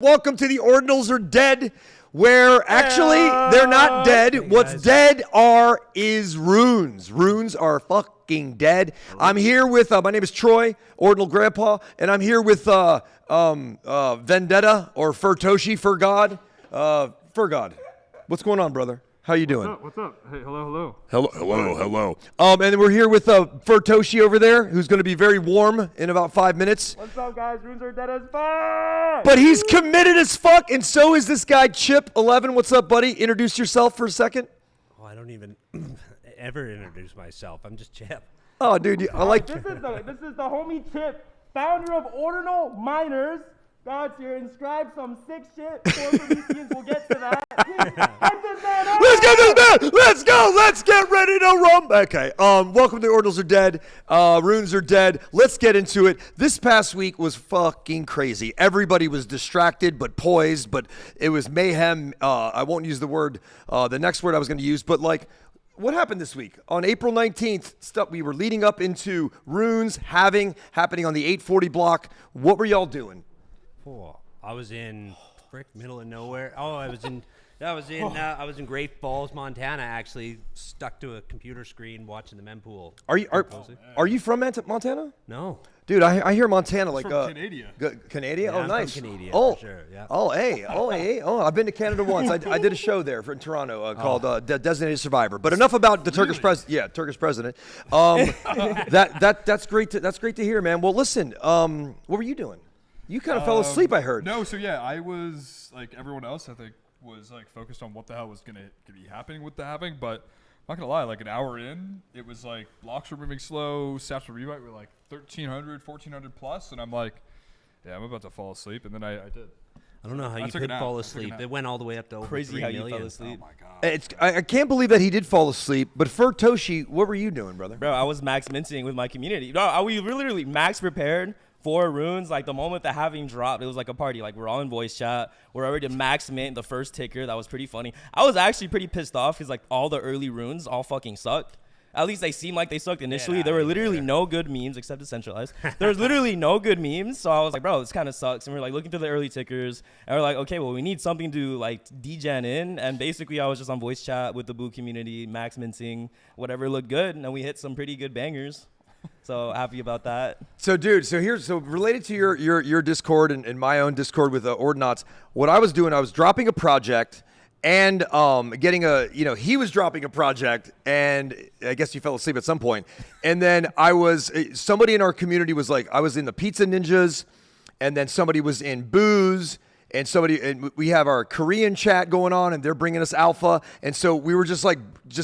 Welcome to the Ordinals are dead, where actually they're not dead. Hey, what's dead is runes. Runes are fucking dead. I'm here with, my name is Troy, Ordinal Grandpa, and I'm here with Vendetta or Furtoshi, Furgod. Furgod, what's going on, brother? How you doing? What's up? Hey, hello. Hello. And then we're here with Furtoshi over there, who's going to be very warm in about 5 minutes. What's up, guys? Runes are dead as fuck. But he's committed as fuck, and so is this guy, Chip11. What's up, buddy? Introduce yourself for a second. Oh, I don't even ever introduce myself. I'm just Chip. Oh, dude, I like... This is the homie Chip, founder of Ordinal Miners. God's here, inscribe some sick shit. We'll get to that. Let's get this man! Let's go! Let's get ready to rumble! Okay, welcome to Ordinals are dead. Runes are dead. Let's get into it. This past week was fucking crazy. Everybody was distracted but poised, but it was mayhem. I won't use the word, the next word I was going to use, but like, what happened this week? On April 19th, we were leading up into Runes happening on the 840 block. What were y'all doing? Oh, I was in middle of nowhere. Oh, I was in Great Falls, Montana. Actually, stuck to a computer screen watching the mempool. Are you from Montana? No, dude. I hear Montana like from Canada. Canada? Yeah, oh, I'm nice. from Canada, oh, for sure. Yeah. Oh, I've been to Canada once. I did a show there in Toronto called Designated Survivor. But enough about the Turkish president. Yeah, Turkish president. That's great. That's great to hear, man. Well, listen. What were you doing? You kind of fell asleep, I heard. No, so yeah, I was like everyone else. I think was like focused on what the hell was gonna be happening with the halving. But I'm not gonna lie, like an hour in, it was like blocks were moving slow, stats were rewrite were like 1,300, 1,400 plus, and I'm like, yeah, I'm about to fall asleep, and then I did. I don't know how you could fall asleep. It went all the way up to over crazy 3 how million. you fell asleep. Oh my god! I can't believe that he did fall asleep. But Furtoshi, what were you doing, brother? Bro, I was max minting with my community. No, we literally max prepared for runes. Like the moment the halving dropped, it was like a party. Like we're all in voice chat. We're already max mint the first ticker. That was pretty funny. I was actually pretty pissed off because like all the early runes all fucking sucked. At least they seemed like they sucked initially. There were literally no good memes except decentralized. There was literally no good memes. So I was like, bro, this kind of sucks. And we're like looking through the early tickers. And we're like, okay, well, we need something to like degen in. And basically I was just on voice chat with the Boo community, max minting, whatever looked good. And we hit some pretty good bangers. So happy about that. So, dude, so related to your Discord and my own Discord with Ordinals, what I was doing, I was dropping a project and he was dropping a project, and I guess you fell asleep at some point. And then somebody in our community was like, I was in the Pizza Ninjas, and then somebody was in Booze, and we have our Korean chat going on, and they're bringing us alpha. And so we were just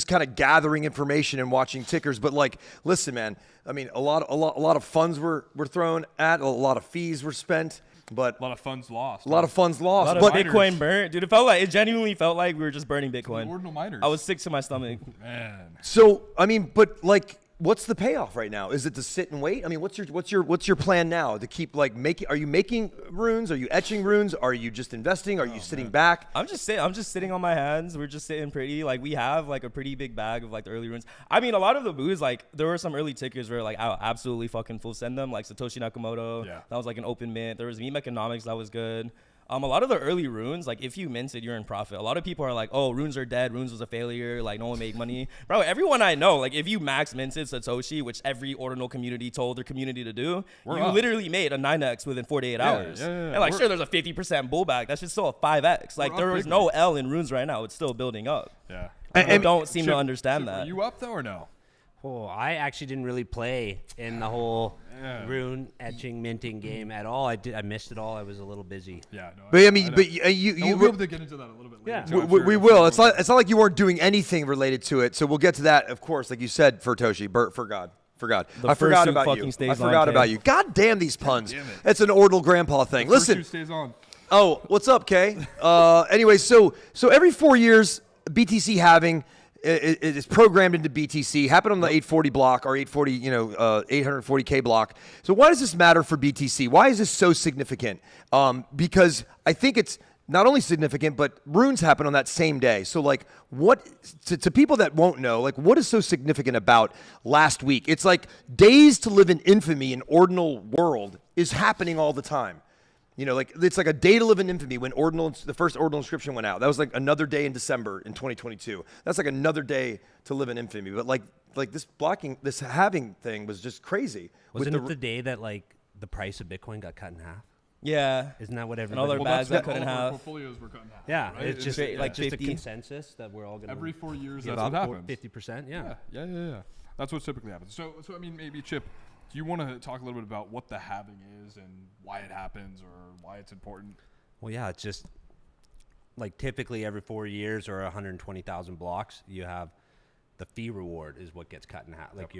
kind of gathering information and watching tickers. But like, listen, man, I mean, a lot of funds were thrown at, a lot of fees were spent, but a lot of funds lost. A lot of Bitcoin burnt, dude. It genuinely felt like we were just burning Bitcoin. Ordinal miners. I was sick to my stomach. Man. So I mean, but like, what's the payoff right now? Is it to sit and wait? I mean, what's your plan now to keep like making? Are you making runes? Are you etching runes? Are you just investing? Are you sitting back? I'm just sitting on my hands. We're just sitting pretty. Like we have like a pretty big bag of like the early runes. I mean, a lot of the boos, like there were some early tickers where like I absolutely fucking full send them. Like Satoshi Nakamoto. Yeah. That was like an open mint. There was meme economics that was good. A lot of the early runes, like if you minted, you're in profit. A lot of people are like, oh, runes are dead. Runes was a failure. Like no one made money. Bro, everyone I know, like if you max minted Satoshi, which every Ordinal community told their community to do, literally made a 9x within 48 hours. Yeah. And like sure, there's a 50% bullback. That's just still a 5x. Like there is no L in runes right now. It's still building up. Yeah. I don't seem to understand that. Are you up though or no? Oh, I actually didn't really play in the whole rune etching minting game at all. I missed it all. I was a little busy. Yeah. No, But I mean, know. but you we'll be able to get into that a little bit later. Yeah. too, we will. It's not like you weren't doing anything related to it. So we'll get to that, of course, like you said, Furtoshi. Forgot. I forgot about you. I forgot about you. God damn these puns. Damn it. It's an Ordinal Grandpa thing. Listen. Stays on. Oh, what's up, Kay? Anyway, so every 4 years, BTC halving is programmed into BTC. Happened on the 840 block or 840, 840K block. So why does this matter for BTC? Why is this so significant? Because I think it's not only significant, but runes happen on that same day. So like what, to people that won't know, like what is so significant about last week? It's like days to live in infamy in Ordinal world is happening all the time. You know, like it's like a day to live in infamy when the first ordinal inscription went out. That was like another day in December in 2022. That's like another day to live in infamy. But like this halving thing was just crazy. Wasn't it the day that like the price of Bitcoin got cut in half? Yeah. Isn't that what And all everybody? their bags got cut all in of our half. portfolios were cut in half. Yeah, right? it's just straight, like just a 50. consensus that we're all gonna Every 4 years, give that's what up happens. 50%. Yeah. Yeah. That's what typically happens. So I mean, maybe Chip, do you want to talk a little bit about what the halving is and why it happens or why it's important? Well, yeah, it's just like typically every 4 years or 120,000 blocks, you have the fee reward is what gets cut in half. Like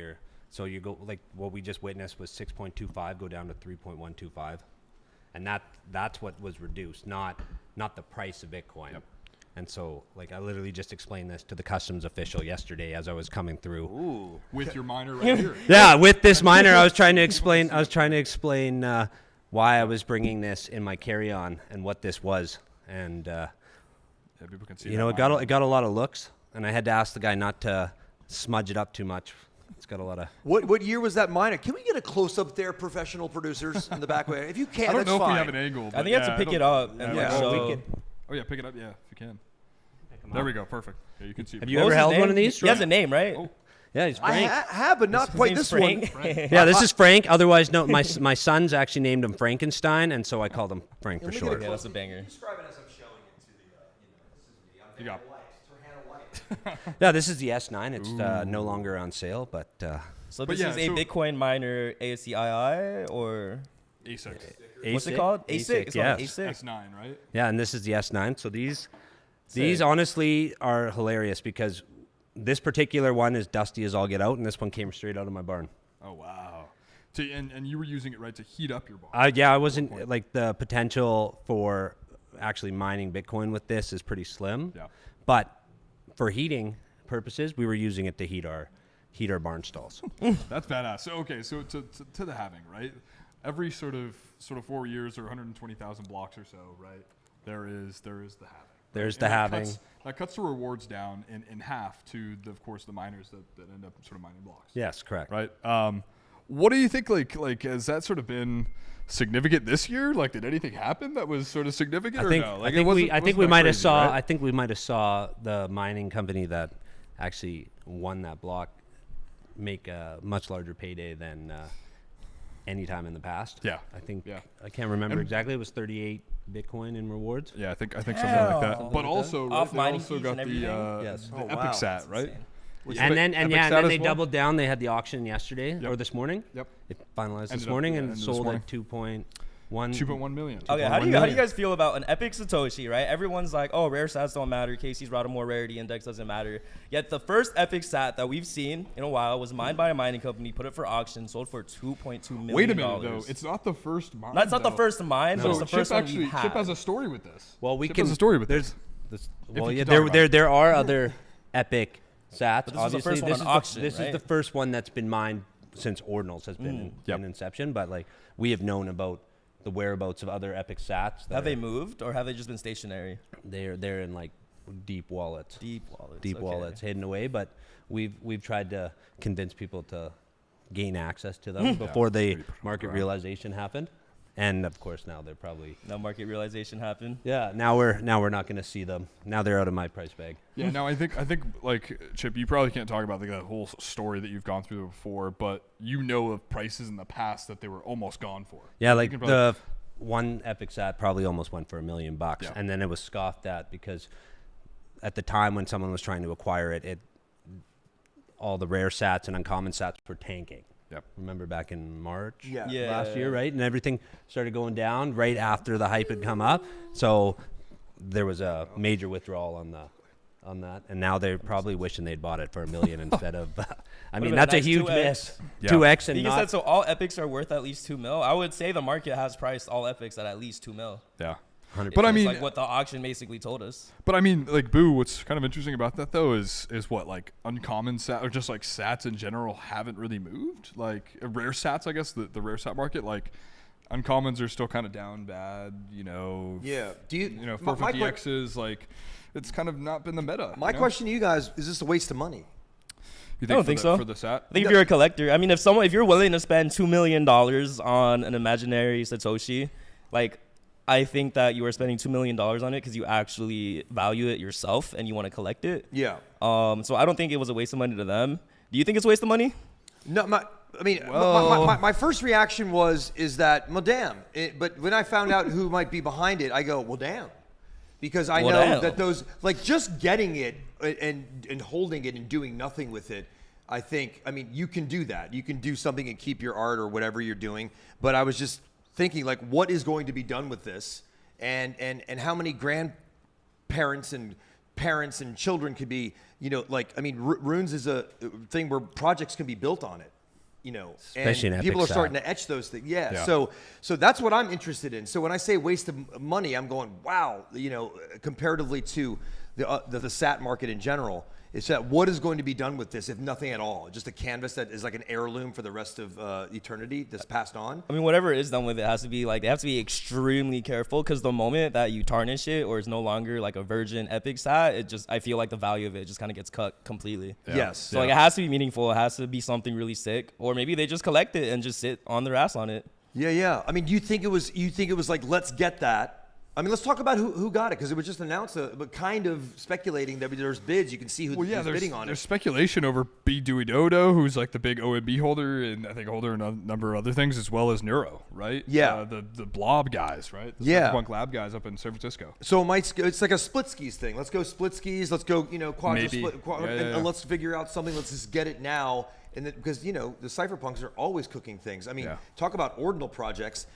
so you go like what we just witnessed was 6.25 go down to 3.125, and that's what was reduced, not the price of Bitcoin. Yep. And so, like, I literally just explained this to the customs official yesterday as I was coming through. Ooh. With your miner right here. Yeah, with this miner, I was trying to explain why I was bringing this in my carry-on and what this was. And Yeah, people can see you that know, it got a lot of looks, and I had to ask the guy not to smudge it up too much. It's got a lot of. What year was that miner? Can we get a close up there, professional producers in the back way? If you can't, I don't that's know fine. if we have an angle. I but think you have yeah, to pick I it don't- up and Yeah. like Oh, we show. could Oh yeah, pick it up. Yeah, if you can. pick 'em There up. we go. Perfect. Yeah, you can see. Have it. you What ever was his held one name? of these? He has a name, right? Oh. Yeah, he's I Frank. have, but not quite Name's this Frank. one. Yeah, this is Frank. Otherwise, no, my son's actually named him Frankenstein, and so I called him Frank for Let me get short. Yeah, that's a banger. Describe it as I'm showing it to the, You got. Yeah, this is the S9. It's no longer on sale, but So But this yeah, is a so- Bitcoin miner ASCII or A6. what's it called? ASIC, It's called yes. ASIC. S9, right? Yeah, and this is the S9. So these Sick. honestly are hilarious because this particular one is dusty as all get out, and this one came straight out of my barn. Oh wow. So, and you were using it right to heat up your bar. Yeah, I wasn't like the potential for actually mining Bitcoin with this is pretty slim. Yeah. But for heating purposes, we were using it to heat our barn stalls. That's badass. So okay, so to the halving, right? Every sort of 4 years or 120,000 blocks or so, right? There is the halving. There's And the that halving. That cuts the rewards down in half to of course the miners that end up sort of mining blocks. Yes, correct. Right. What do you think? Like has that sort of been significant this year? Like, did anything happen that was sort of significant I or think no? I Like, think we wasn't might that have crazy, saw right? I think we might have saw the mining company that actually won that block make a much larger payday than any time in the past. Yeah. I think Yeah. I can't remember And- exactly. It was 38 Bitcoin in rewards. Yeah, I think something like that. Something But like also, that. right, Off they mining also fees got and the everything? Yes. the Oh, Epic wow. Sat, That's right? insane. Was And Epic- then Epic yeah, and Sat then as they well? doubled down. They had the auction yesterday Yep. or this morning. Yep. It finalized Ended this up- morning yeah, and ended this sold morning. at 2.1 2.1 million. Okay, how do 2.1 you million. guys feel about an epic Satoshi, right? Everyone's like, oh, rare sats don't matter. Casey's Rotomore rarity index doesn't matter. Yet the first epic sat that we've seen in a while was mined by a mining company, put it for auction, sold for $2.2 million. Wait a minute though, it's not the first mine. That's not the though. first mine, but So it's the Chip first one actually we've had. Chip has a story with this. Well, we Chip can. has a story with there's this. well, you yeah, can talk about it. there are other epic sats. But this was the Obviously, first one this on is auction, this right? is the first one that's been mined since Ordinals has been Yep. in inception. But like we have known about the whereabouts of other epic sats. That Have they are- moved or have they just been stationary? They're in like deep wallets, Deep wallets. deep okay. wallets hidden away. But we've tried to convince people to gain access to them before the market realization happened. And of course, now they're probably Now market realization happened. now we're not going to see them. Now they're out of my price bag. Yeah, now I think like Chip, you probably can't talk about like that whole story that you've gone through before, but you know of prices in the past that they were almost gone for. Yeah, You like can probably- the one epic sat probably almost went for $1 million, Yeah. and then it was scoffed at because at the time when someone was trying to acquire it, all the rare sats and uncommon sats were tanking. Yep. Remember back in March Yeah. last year, right? And everything started going down right after the hype had come up. So there was a major withdrawal on that, and now they're probably wishing they'd bought it for $1 million instead of. I mean, been that's a nice, huge 2x. miss. Yeah. 2x and Because not. said so all epics are worth at least $2 million. I would say the market has priced all epics at least $2 million. yeah. 100%. But I It's mean, like what the auction basically told us. But I mean, like Boo, what's kind of interesting about that though is what like uncommon sat or just like sats in general haven't really moved. Like rare sats, I guess the rare sat market, like uncommons are still kind of down bad. You know. Yeah. Do you? You know, my- my 450Xs, like it's kind of not been the meta. My you know? question to you guys is: this a waste of money? You don't for think the, so. for the sat? I think if you're a collector, I mean, if you're willing to spend $2 million on an imaginary Satoshi, like I think that you are spending $2 million on it because you actually value it yourself and you want to collect it. Yeah. So I don't think it was a waste of money to them. Do you think it's a waste of money? No, my first reaction is that, well, damn. But when I found out who might be behind it, I go, well, damn. Because I know that those, like, just getting it and holding it and doing nothing with it, I mean, you can do that. You can do something and keep your art or whatever you're doing. But I was just thinking, like, what is going to be done with this? And how many grandparents and parents and children could be, like, I mean, Runes is a thing where projects can be built on it. Especially and in people are Epic starting side. to etch those things. Yeah. So that's what I'm interested in. So when I say waste of money, I'm going, wow, comparatively to the SAT market in general, it's that what is going to be done with this, if nothing at all? Just a canvas that is like an heirloom for the rest of eternity that's passed on? I mean, whatever is done with it has to be like, they have to be extremely careful because the moment that you tarnish it or it's no longer like a virgin epic sat, I feel like the value of it just kind of gets cut completely. Yeah. Yes. So like it has to be meaningful. It has to be something really sick, or maybe they just collect it and just sit on their ass on it. Yeah. I mean, do you think it was like, let's get that? I mean, let's talk about who got it, because it was just announced, but kind of speculating that there's bids. You can see who's bidding on it. There's speculation over B. Dewey Dodo, who's like the big OMB holder, and I think holder in a number of other things, as well as Neuro, right? Yeah. The Blob guys, right? The Cyberpunk Lab guys up in San Francisco. So it's like a split skis thing. Let's go split skis. Let's go, quadra Maybe. split, and let's figure out something. Let's just get it now. And because the cypherpunks are always cooking things. I mean, talk about ordinal projects.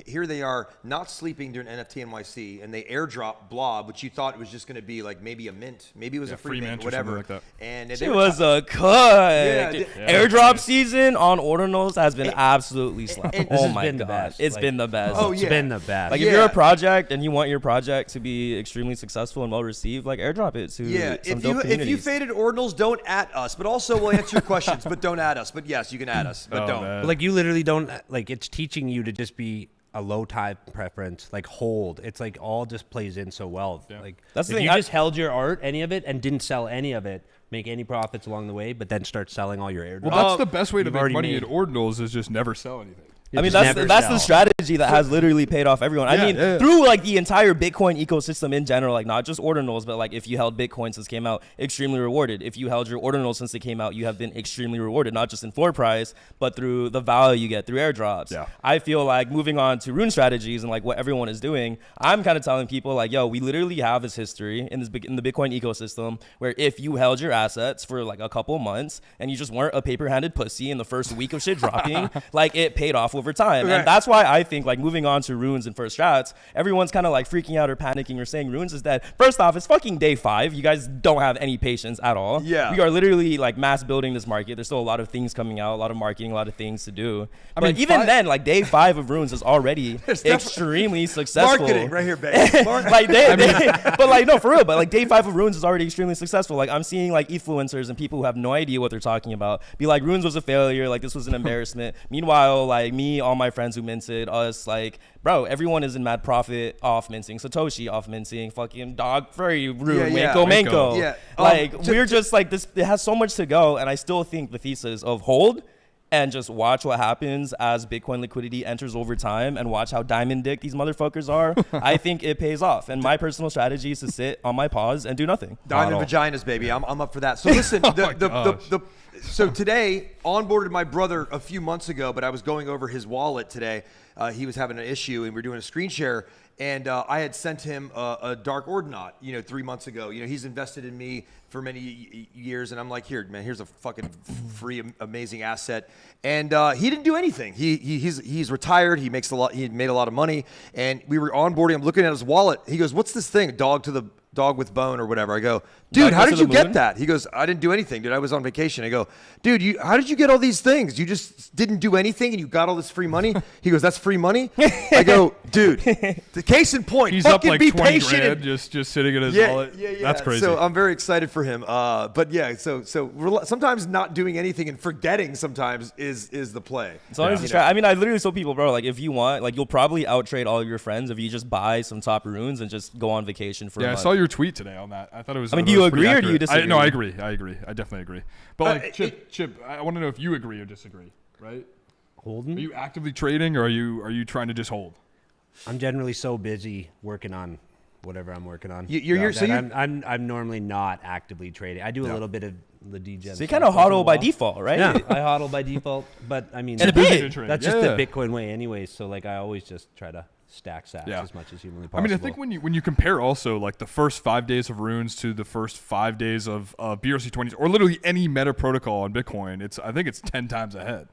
Here they are not sleeping during NFT NYC, and they airdrop Blob, which you thought was just going to be like maybe a mint, maybe it was a free mint, whatever. Like that. And it was a cut. Airdrop season on Ordinals has been absolutely slapping. Oh my god, it's been the best. Oh, It's been the best. Like if you're a project and you want your project to be extremely successful and well received, like airdrop it to some dope communities. If you faded Ordinals, don't at us, but also we'll answer your questions, but don't at us. But yes, you can at us, but don't. Man. Like you literally don't, like it's teaching you to just be a low tide preference, like hold. It's like all just plays in so well. Yeah. Like That's the if thing, you just held your art, any of it, and didn't sell any of it, make any profits along the way, but then start selling all your airdrops. Well, that's the best way to You've make already money made- in Ordinals is just never sell anything. I mean, Just that's never the sell. strategy that has literally paid off everyone. I mean, through like the entire Bitcoin ecosystem in general, like not just Ordinals, but like if you held Bitcoin since it came out, extremely rewarded. If you held your Ordinals since it came out, you have been extremely rewarded, not just in floor price, but through the value you get through airdrops. Yeah. I feel like moving on to rune strategies and like what everyone is doing, I'm kind of telling people like, yo, we literally have this history in the Bitcoin ecosystem where if you held your assets for like a couple months and you just weren't a paper-handed pussy in the first week of shit dropping, like it paid off over time. Right. And that's why I think like moving on to runes and first strats, everyone's kind of like freaking out or panicking or saying runes is dead. First off, it's fucking day 5. You guys don't have any patience at all. Yeah. We are literally like mass building this market. There's still a lot of things coming out, a lot of marketing, a lot of things to do. But even then, like day 5 of runes is already extremely successful. Marketing right here, baby. Like but like no, for real. But like day 5 of runes is already extremely successful. Like I'm seeing like influencers and people who have no idea what they're talking about be like runes was a failure. Like this was an embarrassment. Meanwhile, like me, all my friends who minted, us, like bro, everyone is in mad profit off minting. Satoshi off minting. Fucking dog furry rune. Manko. Yeah. Like we're just like this. It has so much to go, and I still think the thesis of hold and just watch what happens as Bitcoin liquidity enters over time and watch how diamond dick these motherfuckers are. I think it pays off. And my personal strategy is to sit on my paws and do nothing. Diamond vaginas, baby. I'm up for that. So listen, so today onboarded my brother a few months ago, but I was going over his wallet today. He was having an issue, and we were doing a screen share. And I had sent him a Dark Ordinal, 3 months ago. He's invested in me for many years, and I'm like, here, man, here's a fucking free, amazing asset. And he didn't do anything. He's retired. He makes a lot. He made a lot of money. And we were onboarding. I'm looking at his wallet. He goes, "What's this thing? Dog with bone or whatever." I go, "Dude, how did you get that?" He goes, "I didn't do anything, dude. I was on vacation." I go, "Dude, how did you get all these things? You just didn't do anything and you got all this free money?" He goes, "That's free money?" I go, "Dude, the case in point, He's up fucking like be 20 patient." grand just sitting in his wallet. Yeah. That's crazy. So I'm very excited for him. But yeah, so sometimes not doing anything and forgetting sometimes is the play. As long as I mean, I literally tell people, bro, like if you want, like you'll probably outtrade all of your friends if you just buy some top runes and just go on vacation for a month. I saw your tweet today on that. I thought it was. I mean, do you agree or do you disagree? No, I agree. I agree. I definitely agree. But like, Chip, I want to know if you agree or disagree, right? Holding. Are you actively trading, or are you trying to just hold? I'm generally so busy working on whatever I'm working on. I'm normally not actively trading. I do a little bit of the degen. So you kind of hodl by default, right? Yeah, I hodl by default, but I mean, And it paid. that's just the Bitcoin way anyways. So like I always just try to stack sats as much as humanly possible. I mean, I think when you compare also like the first 5 days of runes to the first 5 days of BRC20s or literally any meta protocol on Bitcoin, I think it's 10 times ahead.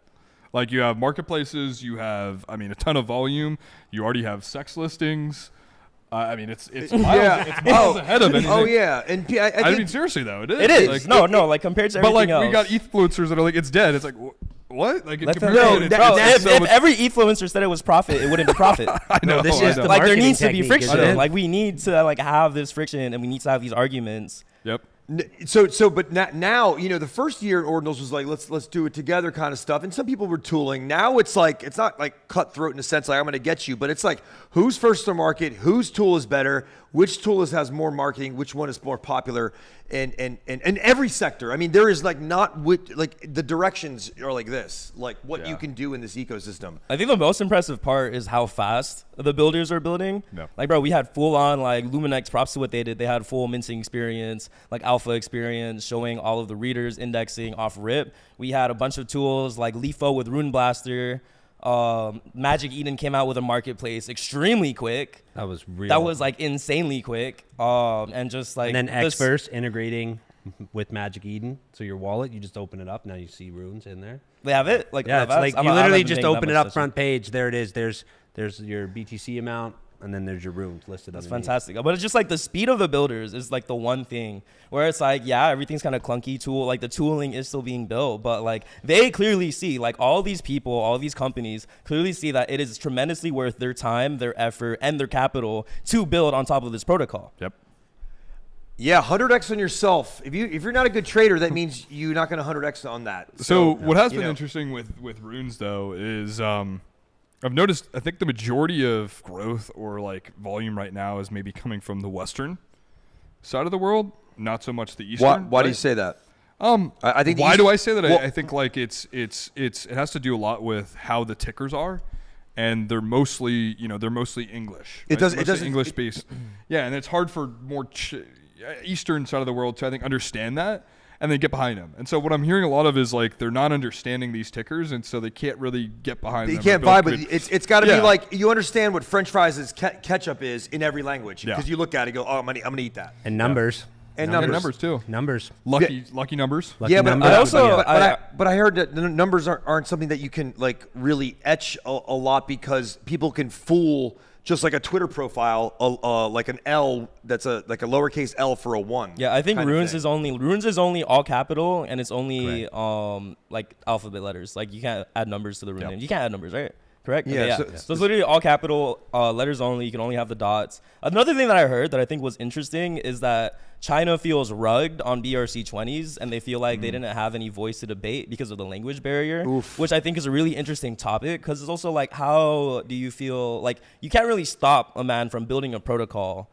Like you have marketplaces, you have a ton of volume. You already have sex listings. I mean, it's miles ahead of anything. Oh yeah, and I mean, seriously though, it is. It is. Like, Like compared to everything but like else. we got influencers that are like, it's dead. It's like what? Like Let them compared know. to Bro, if every influencer said it was profit, it wouldn't be profit. I know. this is the Like there marketing needs to be technique, friction. isn't it? Like we need to like have this friction, and we need to have these arguments. Yep. But now, the first year Ordinals was like, let's do it together kind of stuff. And some people were tooling. Now it's like, it's not like cutthroat in a sense, like I'm going to get you, but it's like, who's first to market, whose tool is better, which tool has more marketing, which one is more popular, and every sector. I mean, there is like the directions are like this, like what you can do in this ecosystem. I think the most impressive part is how fast the builders are building. Yeah. Like, bro, we had full on like Luminex, props to what they did. They had full minting experience, like alpha experience, showing all of the readers indexing off rip. We had a bunch of tools like Leafo with Rune Blaster. Magic Eden came out with a marketplace extremely quick. that was real. That was like insanely quick. And just like and then Xverse integrating with Magic Eden. So your wallet, you just open it up. Now you see runes in there. They have it. Like Yeah, it's that's- like I'm you not- I literally haven't just been paying open that it much up front page. There it is. There's your BTC amount, and then there's your runes listed. That's underneath. fantastic. But it's just like the speed of the builders is like the one thing where it's like, yeah, everything's kind of clunky tool. Like the tooling is still being built, but like they clearly see, like all these people, all these companies clearly see that it is tremendously worth their time, their effort, and their capital to build on top of this protocol. Yep. Yeah, 100x on yourself. If you're not a good trader, that means you're not going to 100x on that. So what has been interesting with runes though is I've noticed I think the majority of growth or like volume right now is maybe coming from the western side of the world, not so much the eastern. Why do you say that? I think. Why do I say that? I think like it has to do a lot with how the tickers are, and they're mostly English. It does. It Mostly doesn't English based. Yeah, and it's hard for more eastern side of the world to I think understand that and then get behind them. And so what I'm hearing a lot of is like they're not understanding these tickers, and so they can't really get behind them. You can't vibe with it. It's got to be like you understand what French fries ketchup is in every language because you look at it and go, oh, I'm gonna eat that. And numbers. And numbers too. Numbers. Lucky numbers. Lucky Yeah, but numbers. I also, Yeah. but I heard that the numbers aren't something that you can like really etch a lot because people can fool just like a Twitter profile, like an L that's like a lowercase L for a 1. Yeah, I think kind of runes thing. is only all capital, and it's only like alphabet letters. Like you can't add numbers to the rune name. You can't add numbers, right? Correct? Yeah, Okay, so it's literally all capital letters only. You can only have the dots. Another thing that I heard that I think was interesting is that China feels rugged on BRC20s, and they feel like they didn't have any voice to debate because of the language barrier, which I think is a really interesting topic because it's also like, how do you feel like you can't really stop a man from building a protocol?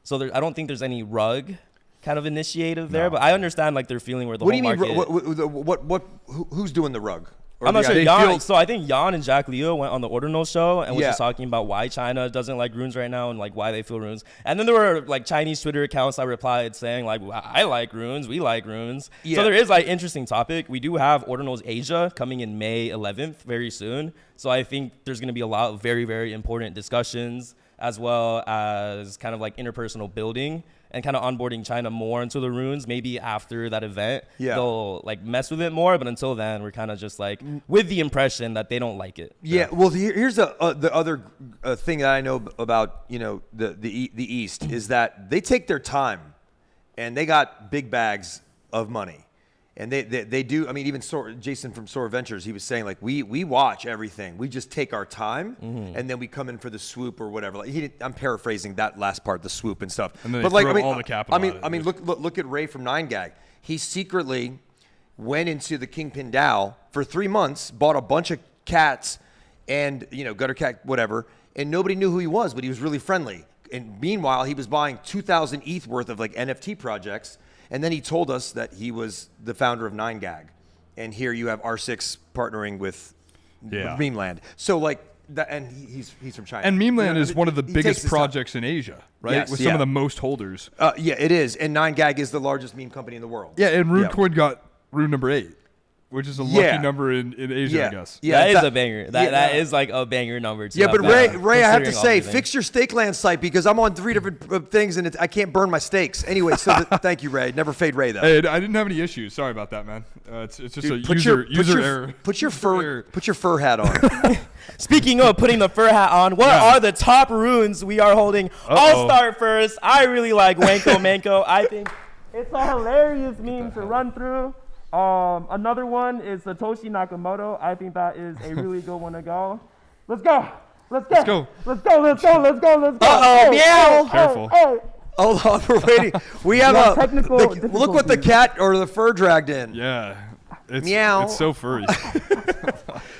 So I don't think there's any rug kind of initiative there, but I understand like they're feeling where the What whole do you mean? market. Who's doing the rug? Or I'm not sure. they Jan, feel- so I think Jan and Jack Leo went on the Ordinals show and was Yeah. just talking about why China doesn't like runes right now and like why they feel runes. And then there were like Chinese Twitter accounts that replied saying like, I like runes, we like runes. Yeah. So there is like interesting topic. We do have Ordinals Asia coming in May 11th very soon. So I think there's going to be a lot of very, very important discussions as well as kind of like interpersonal building and kind of onboarding China more into the runes. Maybe after that event, they'll like mess with it more. But until then, we're kind of just like with the impression that they don't like it. Yeah, well, here's the other thing that I know about the East is that they take their time, and they got big bags of money, and they do. I mean, even Jason from Sora Ventures, he was saying like we watch everything. We just take our time, and then we come in for the swoop or whatever. Like I'm paraphrasing that last part, the swoop and stuff. And then but they like, throw I mean, all the capital I mean, look at Ray from 9gag. He secretly went into the Kingpin DAO for 3 months, bought a bunch of cats and gutter cat whatever, and nobody knew who he was, but he was really friendly. And meanwhile, he was buying 2,000 ETH worth of like NFT projects. And then he told us that he was the founder of 9gag. And here you have R6 partnering with Yeah. Meme Land. So like that, and he's from China. And Meme Land You know, is one of the he takes biggest his time. projects in Asia, right? Yes, With yeah. some of the most holders. Yeah, it is. And 9gag is the largest meme company in the world. Yeah, and Yeah. RuneCoin got rune number 8, which is a lucky Yeah. number in Asia, Yeah. I guess. Yeah, that is that- a banger. yeah. That is like a banger number. To Yeah, have but that, Ray, I have to considering all say, everything. fix your stake land site because I'm on 3 different things and I can't burn my stakes. Anyway, so thank you, Ray. Never fade Ray though. Hey, I didn't have any issues. Sorry about that, man. It's just Dude, a user error. Put your User fur hat on. Speaking of putting the fur hat on, what Yeah. are the top runes we are holding? I'll start first. I really like Wanko Manko. I think it's a hilarious meme to run through. Another one is Satoshi Nakamoto. I think that is a really good one to go. Let's go. Let's go. Let's go. Let's go. Let's go. Let's go. Let's go. Uh-oh, meow. Careful. Hold on, we're waiting. We have Yeah, a technical look what the difficulties. cat or the fur dragged in. Yeah. Meow. It's so furry.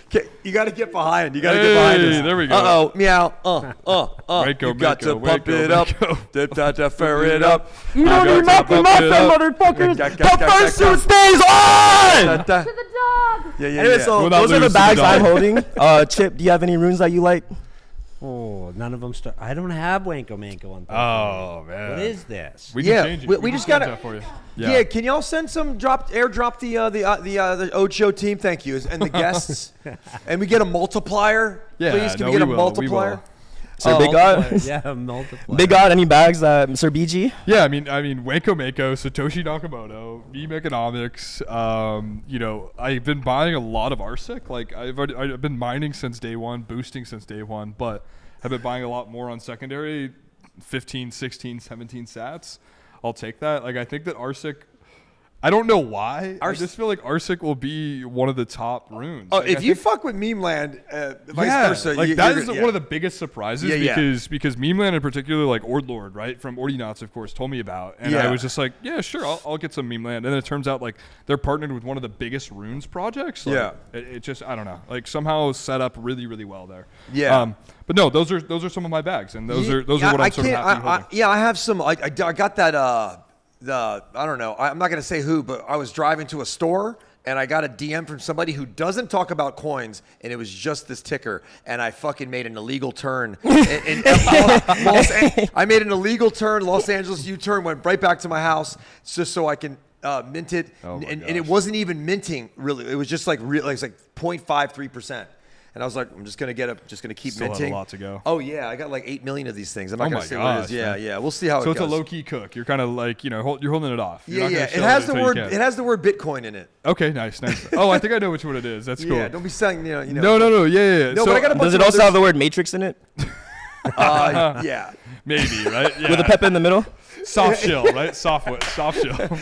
Okay, you got to get behind. You got to get behind Hey, us. there we go. Uh-oh, meow. Waco, You got to Waco, pump Waco, it up. Waco. To fur it up. You don't need nothing, motherfuckers. The fursuit stays on. To the dog. Yeah. Anyway, so Will not those are the lose to the bags dog. I'm holding. Chip, do you have any runes that you like? Oh, none of them start. I don't have Wanko Manko on. Oh, man. What is this? We Yeah, can change it. we can just change gotta- that for you. Yeah. Can y'all send some airdrop the Ocho team? Thank you, and the guests, and we get a multiplier. Yeah, please. Can no, we get we a will, we multiplier? will. Sir Big God? Yeah, multiple. Big God, any bags, Sir BG? Yeah, I mean, Wanko Mako, Satoshi Nakamoto, Meme Economics. You know, I've been buying a lot of RSIC. Like, I've been mining since day one, boosting since day one, but have been buying a lot more on secondary, 15, 16, 17 sats. I'll take that. Like, I think that RSIC, I don't know why. I just feel like RSIC will be one of the top runes. Oh, Like, if I you think- fuck with Meme Land, vice yeah, versa, like you, that you're is gonna- one of the biggest surprises Yeah. because Meme Land in particular, like Ordlord, right, from Ordinals, of course, told me about, and Yeah. I was just like, yeah, sure, I'll get some Meme Land, and then it turns out like they're partnered with one of the biggest runes projects. Like, Yeah. it just I don't know, like somehow set up really really well there. Yeah. But no, those are some of my bags, and those are what I'm sort of happy holding. Yeah, I have some. I got that. I don't know. I'm not gonna say who, but I was driving to a store and I got a DM from somebody who doesn't talk about coins, and it was just this ticker, and I fucking made an illegal turn. I made an illegal turn, Los Angeles U-turn, went right back to my house just so I can mint it, Oh my and it gosh. wasn't even minting really. It was just like real. It was like 0.53%. And I was like, I'm just gonna keep Still have a minting. lot to go. Oh yeah, I got like 8 million of these things. I'm not Oh gonna my say what it is. gosh, Yeah, man. yeah. We'll see how So it it's goes. a low key cook. You're kind of like you're holding it off. You're Yeah, not gonna yeah. show It has the until you word. can. It has the word Bitcoin in it. Okay, nice. Oh, I think I know which one it is. That's cool. Yeah. Don't be selling. You know. No. Yeah. No, so, but I got a bunch Does it of also others. have the word Matrix in it? Yeah. maybe right. Yeah. With a pep in the middle? Soft shell, right? Soft shell.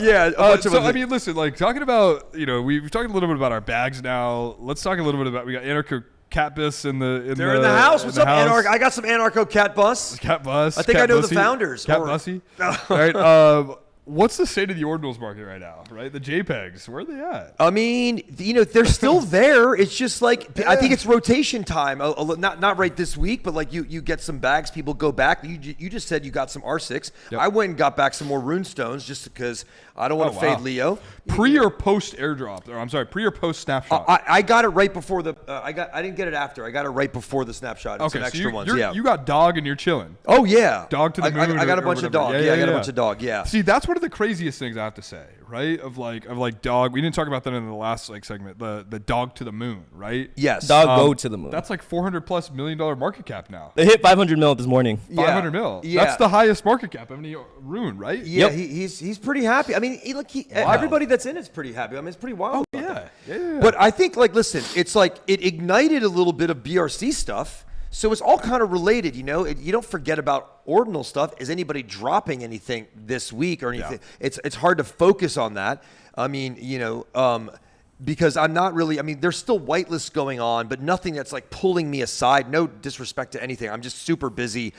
Yeah. A bunch of So them. I mean, listen, like talking about, we've talked a little bit about our bags now. Let's talk a little bit about we got Anarcho Catbus in the they're in the house. What's up, Anarch? I got some Anarcho Cat Bus. Cat Bus. I think Cat I know the Bussy, founders, Cat or- Bussy. All right. What's the state of the Ordinals market right now? Right, the JPEGs. Where are they at? I mean, they're still there. It's just like I think it's rotation time. Not right this week, but like you get some bags, people go back. You just said you got some R6. Yep. I went and got back some more rune stones just because I don't want to fade Leo. Pre or post airdrop? Or I'm sorry, pre or post snapshot? I got it right before the. I didn't get it after. I got it right before the snapshot. And some so extra ones. you're, Yeah. you got dog and you're chilling. Oh yeah. Dog to the moon. I got a or bunch of whatever. dog. Yeah, I got a bunch of dog. Yeah. See, that's one of the craziest things I have to say, right? Of like dog. We didn't talk about that in the last segment. The dog to the moon, right? Yes. Dog go to the moon. That's like $400+ million market cap now. They hit 500 mil this morning. Yeah. 500 mil. Yeah. That's the highest market cap of any rune, right? Yeah, Yep. he's pretty happy. I mean, everybody that's in it's pretty happy. I mean, it's pretty wild. Oh, about yeah. that. Yeah. But I think, like, listen, it's like it ignited a little bit of BRC stuff. So it's all kind of related, you know. You don't forget about ordinal stuff. Is anybody dropping anything this week or anything? Yeah. It's hard to focus on that. I mean, because I'm not really. I mean, there's still whitelists going on, but nothing that's like pulling me aside. No disrespect to anything. I'm just super busy,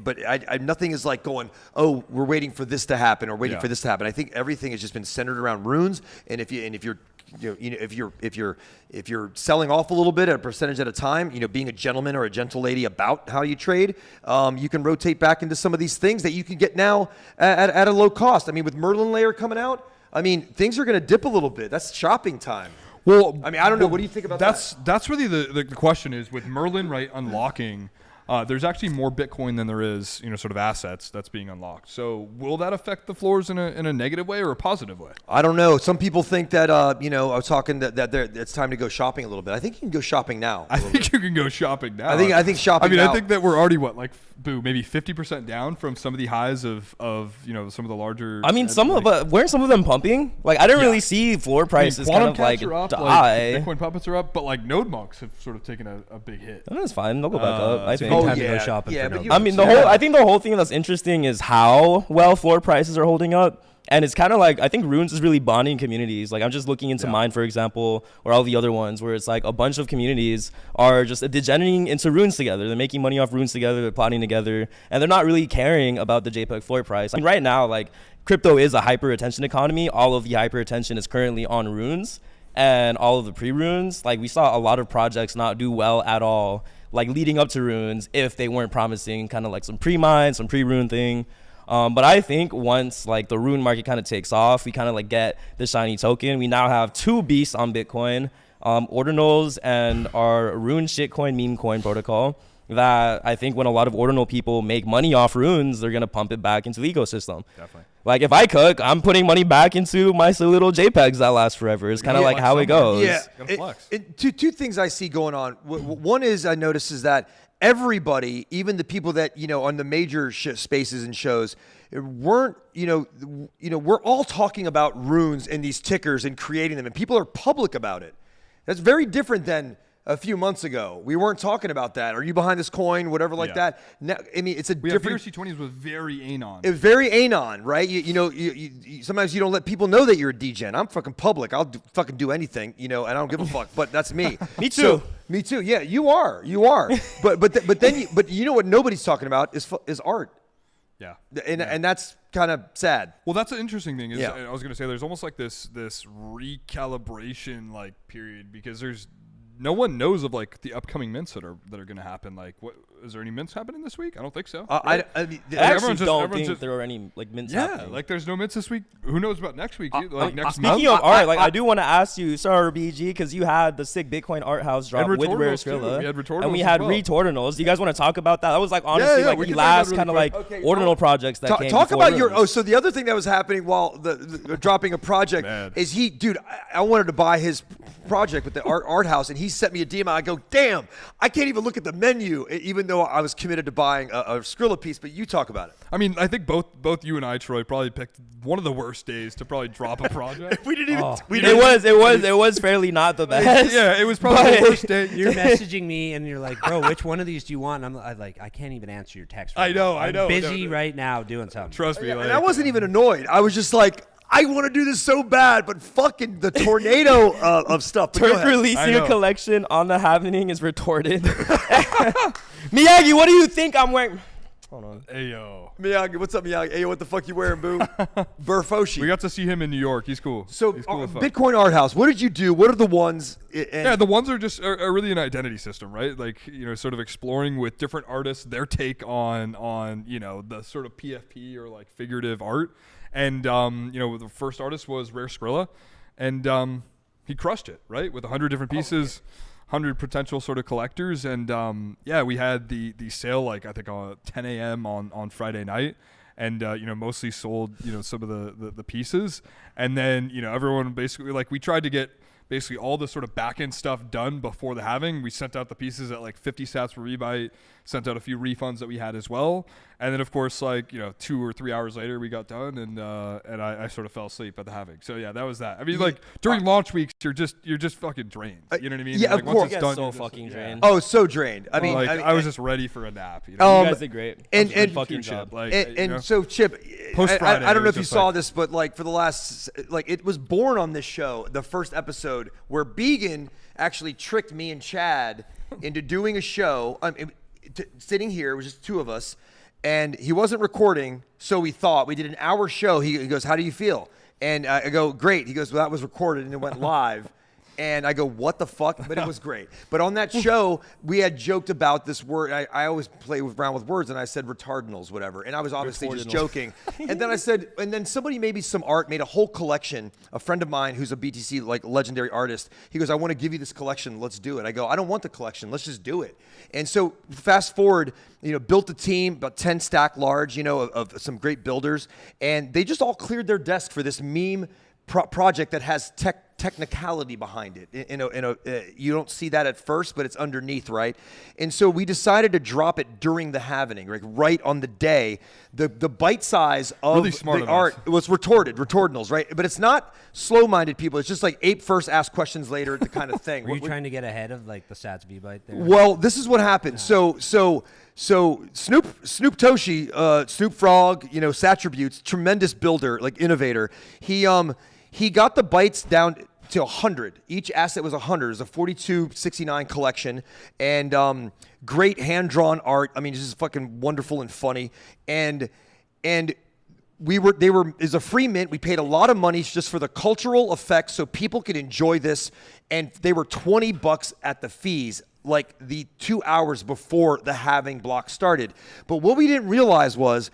but nothing is like going. Oh, we're waiting for this to happen or waiting for this to happen. I think everything has just been centered around runes, and if you're selling off a little bit at a percentage at a time, being a gentleman or a gentle lady about how you trade, you can rotate back into some of these things that you can get now at a low cost. I mean, with Merlin Layer coming out, I mean, things are going to dip a little bit. That's shopping time. Well, I mean, I don't know. What do you think about that? That's really the question is with Merlin, right, unlocking. There's actually more Bitcoin than there is, sort of assets that's being unlocked. So will that affect the floors in a negative way or a positive way? I don't know. Some people think that, I was talking that it's time to go shopping a little bit. I think you can go shopping now. I think you can go shopping now. I think shopping now. I think that we're already, maybe 50% down from some of the highs of some of the larger. I mean, weren't some of them pumping? Like, I didn't really see floor prices kind of like die. Bitcoin puppets are up, but like node monks have sort of taken a big hit. That's fine. They'll go back up. I think. Time to go shopping for but no I mean, I think the whole thing that's interesting is how well floor prices are holding up. And it's kind of like, I think Runes is really bonding communities. Like, I'm just looking into mine, for example, or all the other ones where it's like a bunch of communities are just degenerating into Runes together. They're making money off Runes together. They're plotting together. And they're not really caring about the JPEG floor price. I mean, right now, like, crypto is a hyper attention economy. All of the hyper attention is currently on Runes and all of the pre-Runes. Like, we saw a lot of projects not do well at all, like leading up to Runes, if they weren't promising kind of like some pre-mine, some pre-Rune thing. But I think once like the Rune market kind of takes off, we kind of like get the shiny token. We now have two beasts on Bitcoin, Ordinals and our Rune shitcoin meme coin protocol, that I think when a lot of Ordinal people make money off Runes, they're going to pump it back into the ecosystem. Definitely. Like, if I cook, I'm putting money back into my silly little JPEGs that last forever. It's kind of like how it goes. Yeah. Two things I see going on. One is I notice is that everybody, even the people that, on the major spaces and shows, weren't, we're all talking about Runes and these tickers and creating them, and people are public about it. That's very different than a few months ago. We weren't talking about that. Are you behind this coin? Whatever like that. Now, I mean, it's a different. PRC20s was very anon. It was very anon, right? You sometimes you don't let people know that you're a degen. I'm fucking public. I'll fucking do anything, and I don't give a fuck. But that's me. Me too. Me too. Yeah, you are. but you know what nobody's talking about is art. Yeah. And that's kind of sad. Well, that's an interesting thing. I was going to say there's almost like this recalibration like period, because no one knows of like the upcoming mints that are going to happen. Like, what is there any mints happening this week? I don't think so. I actually don't think there are any like mints happening. Yeah, like there's no mints this week. Who knows about next week? Next month. Speaking of art, like I do want to ask you, Sir BG, because you had the sick Bitcoin art house drop with Rare Skrilla, and we had Retordinals. Do you guys want to talk about that? That was like honestly like the last kind of like Ordinal projects that came. Talk about your. So the other thing that was happening while the dropping a project is I wanted to buy his project with the art house, and he sent me a DM. I go, damn, I can't even look at the menu, even though I was committed to buying a Skrilla piece. But you talk about it. I mean, I think both you and I, Troy, probably picked one of the worst days to probably drop a project. We didn't even. It was fairly not the best. Yeah, it was probably the worst day. You're messaging me and you're like, bro, which one of these do you want? And I'm like, I can't even answer your text. Right now. I know. I'm busy right now doing something. Trust me. And I wasn't even annoyed. I was just like, I want to do this so bad, but fucking the tornado of stuff. Turk releasing a collection on the happening is retorted. Miyagi, what do you think I'm wearing? Hold on. Ayo. Miyagi, what's up, Miyagi? Ayo, what the fuck you wearing, boo? Burfoshi. We got to see him in New York. He's cool. So, He's cool Bitcoin Art House, what did you do? What are the ones? The ones are just are really an identity system, right? Like, sort of exploring with different artists their take on the sort of PFP or like figurative art. And, the first artist was Rare Skrilla, and he crushed it, right? With 100 different pieces, 100 potential sort of collectors. And, we had the sale, like, I think 10 a.m. on Friday night. And, mostly sold, some of the pieces. And then, everyone basically, like, we tried to get basically all the sort of back-end stuff done before the halving. We sent out the pieces at like 50 sats per rebyte, sent out a few refunds that we had as well. And then of course, like, 2 or 3 hours later we got done, and I sort of fell asleep at the halving. So yeah, that was that. I mean, like during launch weeks, you're just fucking drained. You know what I mean? Yeah, like, of course. Once it's done, so fucking drained. Oh, so drained. I mean, I was just ready for a nap. You guys did great. And fucking job. So Chip, Post-Friday, I don't know if you saw this, but like for the last, like it was born on this show, the first episode where Began actually tricked me and Chad into doing a show. Sitting here, it was just two of us, and he wasn't recording, so we thought. We did an hour show. He goes, "How do you feel?" And I go, "Great." He goes, "Well, that was recorded and it went live." And I go, what the fuck? But it was great. But on that show, we had joked about this word. I always play around with words, and I said retardinals, whatever. And I was obviously just joking. And then I said, and then somebody made a whole collection. A friend of mine who's a BTC like legendary artist, he goes, I want to give you this collection. Let's do it. I go, I don't want the collection. Let's just do it. And so fast forward, built a team, about 10 stack large, of some great builders. And they just all cleared their desk for this meme project that has technicality behind it. You don't see that at first, but it's underneath, right? And so we decided to drop it during the halvening, right on the day. The bite size of Really smart the of art us. was retardinals, right? But it's not slow-minded people. It's just like ape first, ask questions later, the kind of thing. Were you trying to get ahead of like the Sats V bite there? Well, this is what happened. So Snoop Toshi, Snoop Frog, Satributes, tremendous builder, like innovator. He got the bytes down to 100. Each asset was 100. It was a 4269 collection, and great hand-drawn art. I mean, it's just fucking wonderful and funny. And is a free mint. We paid a lot of money just for the cultural effects so people could enjoy this, and they were $20 at the fees, like the 2 hours before the halving block started. But what we didn't realize was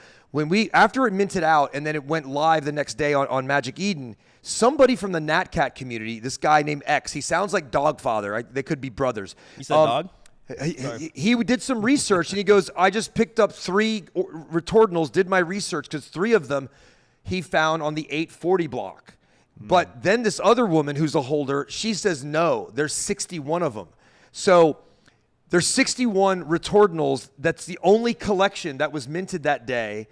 after it minted out and then it went live the next day on Magic Eden, somebody from the Natcat community, this guy named X, he sounds like Dogfather. Right? They could be brothers. You said dog? He did some research and he goes, I just picked up 3 retardinals, did my research because 3 of them he found on the 840 block. But then this other woman who's a holder, she says, no, there's 61 of them. So there's 61 retardinals. That's the only collection that was minted that day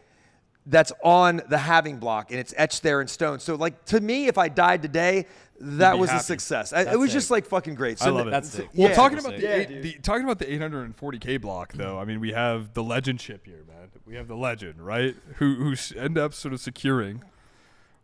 that's on the halving block, and it's etched there in stone. So, like, to me, if I died today, that was a success. It was just like fucking great. So I love it. That's sick. Well, Yeah. talking about Yeah, talking about the 840K block, though. I mean, we have the legend ship here, man. We have the legend, right? Who end up sort of securing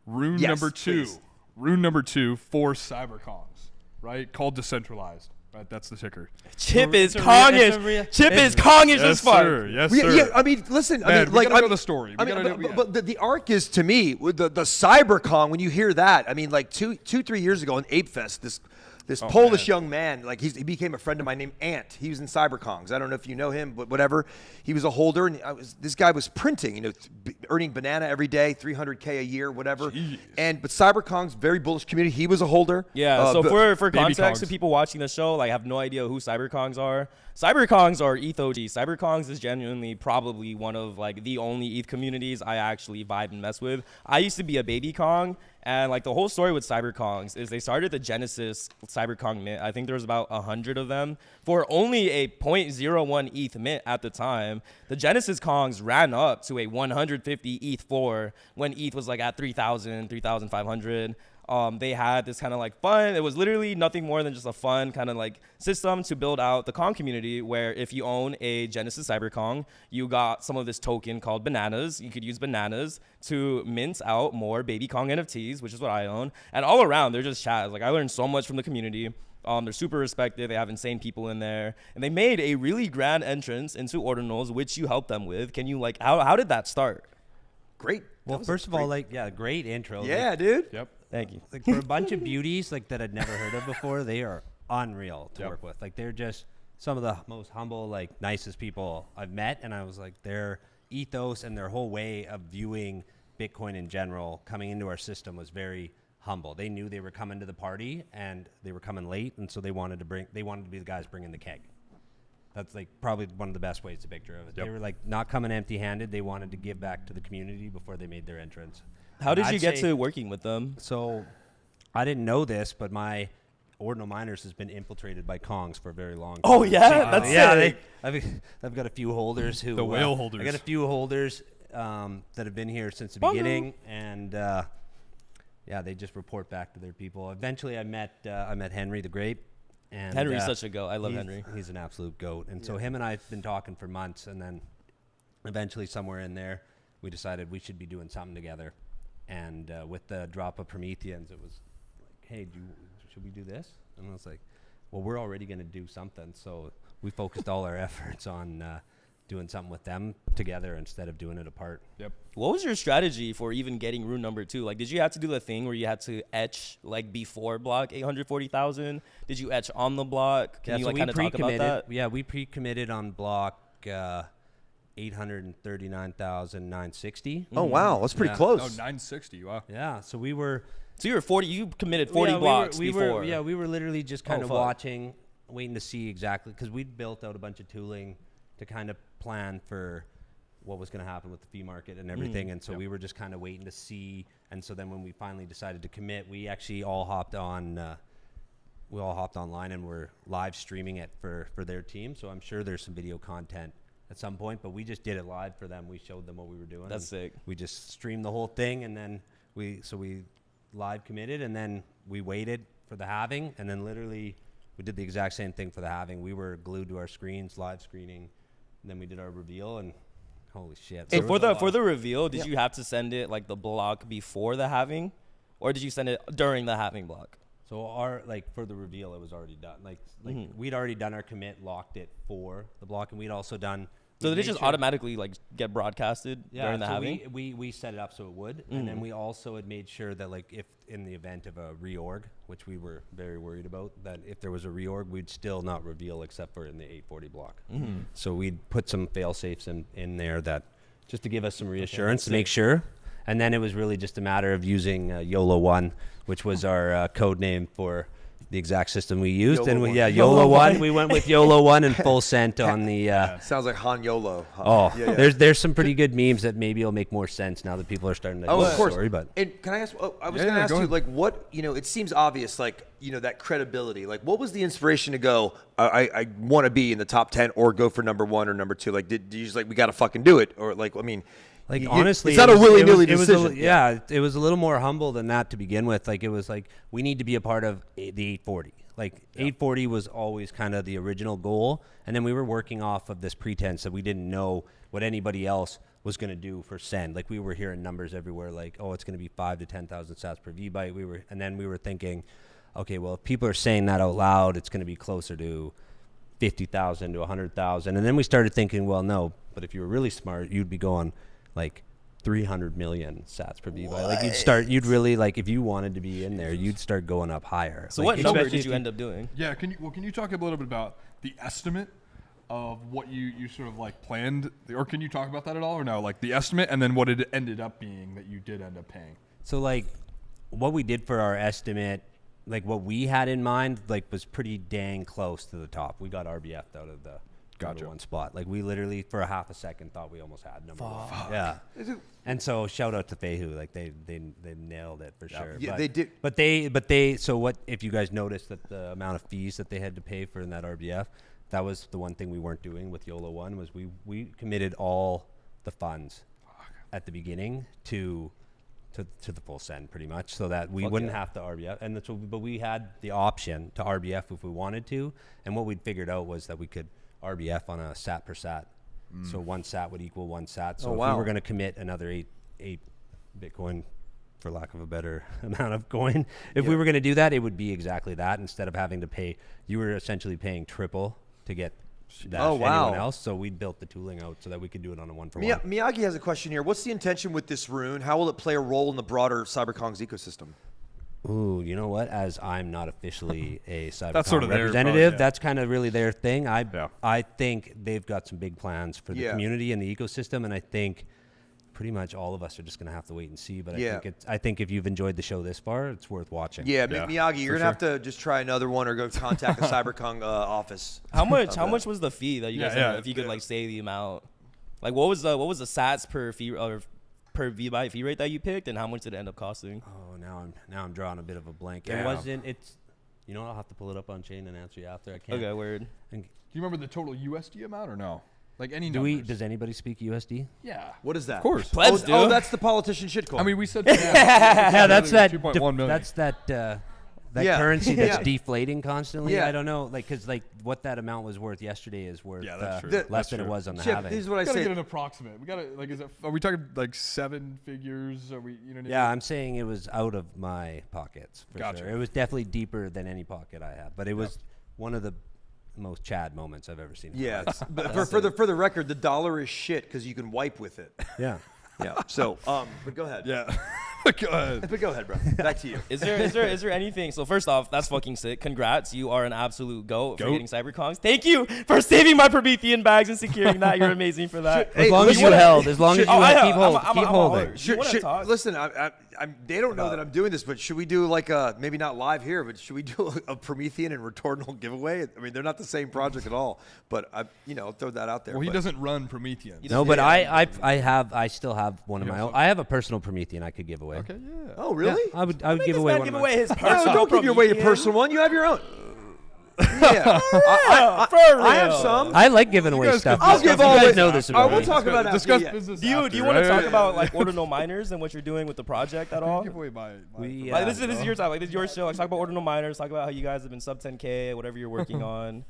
rune Yes, number 2. please. Rune number 2 for CyberCons, right? Called Decentralized. Right, that's the ticker. Chip is It's a real- it's a Kongish. real- Chip is Kongish as fuck. sir. Yes, Yeah, sir. yeah, I mean, listen. Man, we gotta know the story. We gotta know- But the arc is, to me, with the CyberCon. When you hear that, I mean, like 3 years ago in Ape Fest, this Polish young man, like he became a friend of mine named Ant. He was in CyberCons. I don't know if you know him, but whatever. He was a holder, and this guy was printing, earning banana every day, 300K a year, whatever. Jeez. But CyberCons, very bullish community. He was a holder. Yeah, so but- for Baby context, Kongs. to people watching the show, like, have no idea who CyberKongs are. CyberKongs are ETH OG. CyberKongs is genuinely probably one of, like, the only ETH communities I actually vibe and mess with. I used to be a baby Kong, and, like, the whole story with CyberKongs is they started the Genesis CyberKong mint. I think there was about 100 of them for only a 0.01 ETH mint at the time. The Genesis Kongs ran up to a 150 ETH floor when ETH was, like, at 3,000, 3,500. They had this kind of like fun. It was literally nothing more than just a fun kind of like system to build out the Kong community, where if you own a Genesis Cyber Kong, you got some of this token called bananas. You could use bananas to mint out more baby Kong NFTs, which is what I own. And all around, they're just Chaz. Like, I learned so much from the community. They're super respected. They have insane people in there, and they made a really grand entrance into Ordinals, which you helped them with. Can you, like, how did that start? Great. Well, first of all, great intro. Yeah, dude. Yep. Thank you. Like for a bunch of beauties like that I'd never heard of before, they are unreal to Yep. work with. Like they're just some of the most humble, like nicest people I've met, and I was like, their ethos and their whole way of viewing Bitcoin in general coming into our system was very humble. They knew they were coming to the party and they were coming late, and so they wanted to be the guys bringing the keg. That's like probably one of the best ways to picture of it. Yep. They were like not coming empty-handed. They wanted to give back to the community before they made their entrance. How did I'd you get say- to working with them? So, I didn't know this, but my Ordinal Miners has been infiltrated by Kongs for a very long time. Oh, yeah? That's sick. I've got a few holders who The whale holders. I got a few holders that have been here since the Bongo. beginning, and they just report back to their people. Eventually, I met Henry the Grape. And Henry's such a goat. I love he's- Henry. He's an absolute goat, and so him and I have been talking for months, and then eventually, somewhere in there, we decided we should be doing something together. And with the drop of Prometheans, it was like, hey, should we do this? And I was like, well, we're already going to do something. So we focused all our efforts on doing something with them together instead of doing it apart. Yep. What was your strategy for even getting rune number 2? Like, did you have to do the thing where you had to etch like before block 840,000? Did you etch on the block? Can you like kind of talk about that? Yeah, we pre-committed on block 839,960. Oh wow, that's pretty Yeah. close. Oh, 960. Wow. Yeah, so we were. So you were 40. You committed 40 blocks before. We were literally just kind of fuck. watching, waiting to see exactly, because we'd built out a bunch of tooling to kind of plan for what was going to happen with the fee market and everything. And so we were just kind of waiting to see. And so then when we finally decided to commit, we actually all hopped on. We all hopped online and were live streaming it for their team. So I'm sure there's some video content at some point, but we just did it live for them. We showed them what we were doing. That's sick. We just streamed the whole thing, and then we live committed, and then we waited for the halving, and then literally we did the exact same thing for the halving. We were glued to our screens, live screening, and then we did our reveal, and holy shit. So for the reveal, did you have to send it like the block before the halving, or did you send it during the halving block? So our for the reveal, it was already done. We'd already done our commit, locked it for the block, and we'd also done. So did it just automatically like get broadcasted during the so halving? we set it up so it would, and then we also had made sure that like if in the event of a reorg, which we were very worried about, that if there was a reorg, we'd still not reveal except for in the 840 block. So we'd put some fail safes in there that just to give us some reassurance to make sure. And then it was really just a matter of using YOLO 1, which was our code name for the exact system we used. YOLO 1. YOLO 1. We went with YOLO 1 and full sent on the. Sounds like Han YOLO. There's some pretty good memes that maybe will make more sense now that people are starting to know of the course. story. But And can I ask? Oh, I was Yeah, going to yeah, ask go you, ahead. like, what it seems obvious, like that credibility. Like, what was the inspiration to go? I want to be in the top 10 or go for number 1 or number 2. Like, did you just like we got to fucking do it, or like I mean. Honestly, it's not a willy-nilly decision. It was a little more humble than that to begin with. Like it was like we need to be a part of the 840. Like 840 was always kind of the original goal, and then we were working off of this pretense that we didn't know what anybody else was going to do for send. Like we were hearing numbers everywhere, like it's going to be 5,000 to 10,000 sats per VByte. And then we were thinking, okay, well if people are saying that out loud, it's going to be closer to 50,000 to 100,000. And then we started thinking, well, no, but if you were really smart, you'd be going like 300 million sats per VByte. Like you'd really like if you wanted to be in there, you'd start going up higher. So like, what number did you end up doing? Yeah. Can you talk a little bit about the estimate of what you sort of like planned, or can you talk about that at all, or no? Like the estimate, and then what it ended up being that you did end up paying. So like what we did for our estimate, like what we had in mind, like was pretty dang close to the top. We got RBF'd out of the number 1 spot. Like we literally for a half a second thought we almost had number 1. Yeah. And so shout out to Fehu, like they nailed it for sure. Yeah, but, they did. But they so what if you guys noticed that the amount of fees that they had to pay for in that RBF, that was the one thing we weren't doing with YOLO 1 was we committed all the funds at the beginning to the full send pretty much, so that we wouldn't have to RBF. And but we had the option to RBF if we wanted to, and what we'd figured out was that we could RBF on a sat per sat. So 1 sat would equal 1 sat. So if we were going to commit another 8 Bitcoin, for lack of a better amount of coin, if we were going to do that, it would be exactly that. Instead of having to pay, you were essentially paying triple to get that anyone else. So we built the tooling out so that we could do it on a 1-for-1. Miyagi has a question here. What's the intention with this rune? How will it play a role in the broader CyberKongz ecosystem? Ooh, you know what? As I'm not officially a CyberKong That's sort of their representative, yeah. that's kind of really their thing. I think they've got some big plans for the Yeah. community and the ecosystem, and I think pretty much all of us are just going to have to wait and see. But I think if you've enjoyed the show this far, it's worth watching. Yeah, Yeah, Miyagi, you're for gonna have to just try another one or go contact the CyberKong office. How much was the fee that you guys? Yeah, if you could like say the amount, like what was the sats per fee or per VByte fee rate that you picked, and how much did it end up costing? Oh, now I'm drawing a bit of a blank. Damn. It wasn't. It's. You know, I'll have to pull it up on chain and answer you after. I can't. Okay, word. And Do you remember the total USD amount or no? Like any do numbers? does anybody speak USD? Yeah. What is that? Of course. Plebs do. Oh, that's the politician shitcoin. I mean, we said Yeah, that's that. 2.1 million. That's that. That Yeah. currency that's Yeah. deflating constantly. Yeah. I don't know, like, because like what that amount was worth yesterday is worth Yeah, that's true. The- less than it was on the Chip, halving. this is what I We gotta say. get an approximate. We gotta like, is it? Are we talking like 7 figures? Are we? You know? What I Yeah, mean? I'm saying it was out of my pockets for Gotcha. sure. It was definitely deeper than any pocket I had, but it was one of the most Chad moments I've ever seen. Yeah, but for the record, the dollar is shit because you can wipe with it. Yeah. Yeah. So, but go ahead. Yeah. Go ahead. But go ahead, bro. Back to you. Is there anything? So first off, that's fucking sick. Congrats, you are an absolute goat for getting CyberCongs. Thank you for saving my Promethean bags and securing that. You're amazing for that. As long as you held, as long as you keep holding. Listen, they don't know that I'm doing this, but should we do like maybe not live here, but should we do a Promethean and Returnal giveaway? I mean, they're not the same project at all, but I'll throw that out there. Well, he doesn't run Promethean. No, but I still have one of my own. I have a personal Promethean I could give away. Okay, yeah. Oh, really? Yeah, I would give away one. Give away his No, personal. don't give away your personal one. You have your own. Yeah, I have some. I like giving away stuff. I'll give you all guys it. know this All right, about we'll me. talk about that. Discuss Yeah. business. Do you after, want to talk right? about like Ordinal Miners and what you're doing with the project at all? Give away my Like, this is your time. Like, this is your show. Like, talk about Ordinal Miners. Talk about how you guys have been sub 10K, whatever you're working on.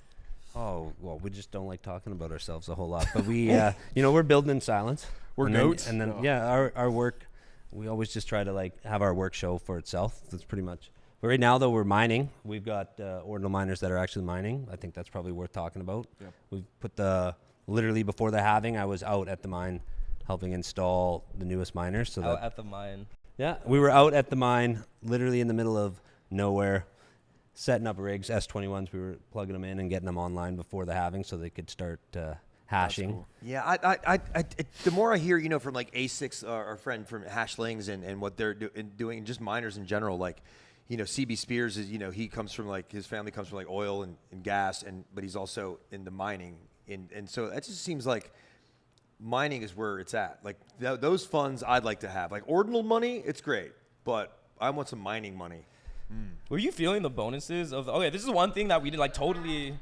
Oh, well, we just don't like talking about ourselves a whole lot. But we, we're building in silence. We're and goats. Then, our work, we always just try to like have our work show for itself. That's pretty much. But right now, though, we're mining. We've got Ordinal miners that are actually mining. I think that's probably worth talking about. Yep. We've put literally before the halving, I was out at the mine helping install the newest miners. So Out at the mine. yeah, we were out at the mine, literally in the middle of nowhere, setting up rigs, S21s. We were plugging them in and getting them online before the halving so they could start hashing. Cool. Yeah, the more I hear, from like A6, our friend from Hashlings, and what they're doing, and just miners in general, like, CB Spears is, he comes from like, his family comes from like oil and gas, but he's also into mining, and so that just seems like mining is where it's at. Like those funds I'd like to have. Like Ordinal money, it's great, but I want some mining money. Were you feeling the bonuses of? Okay, this is one thing that we did like totally.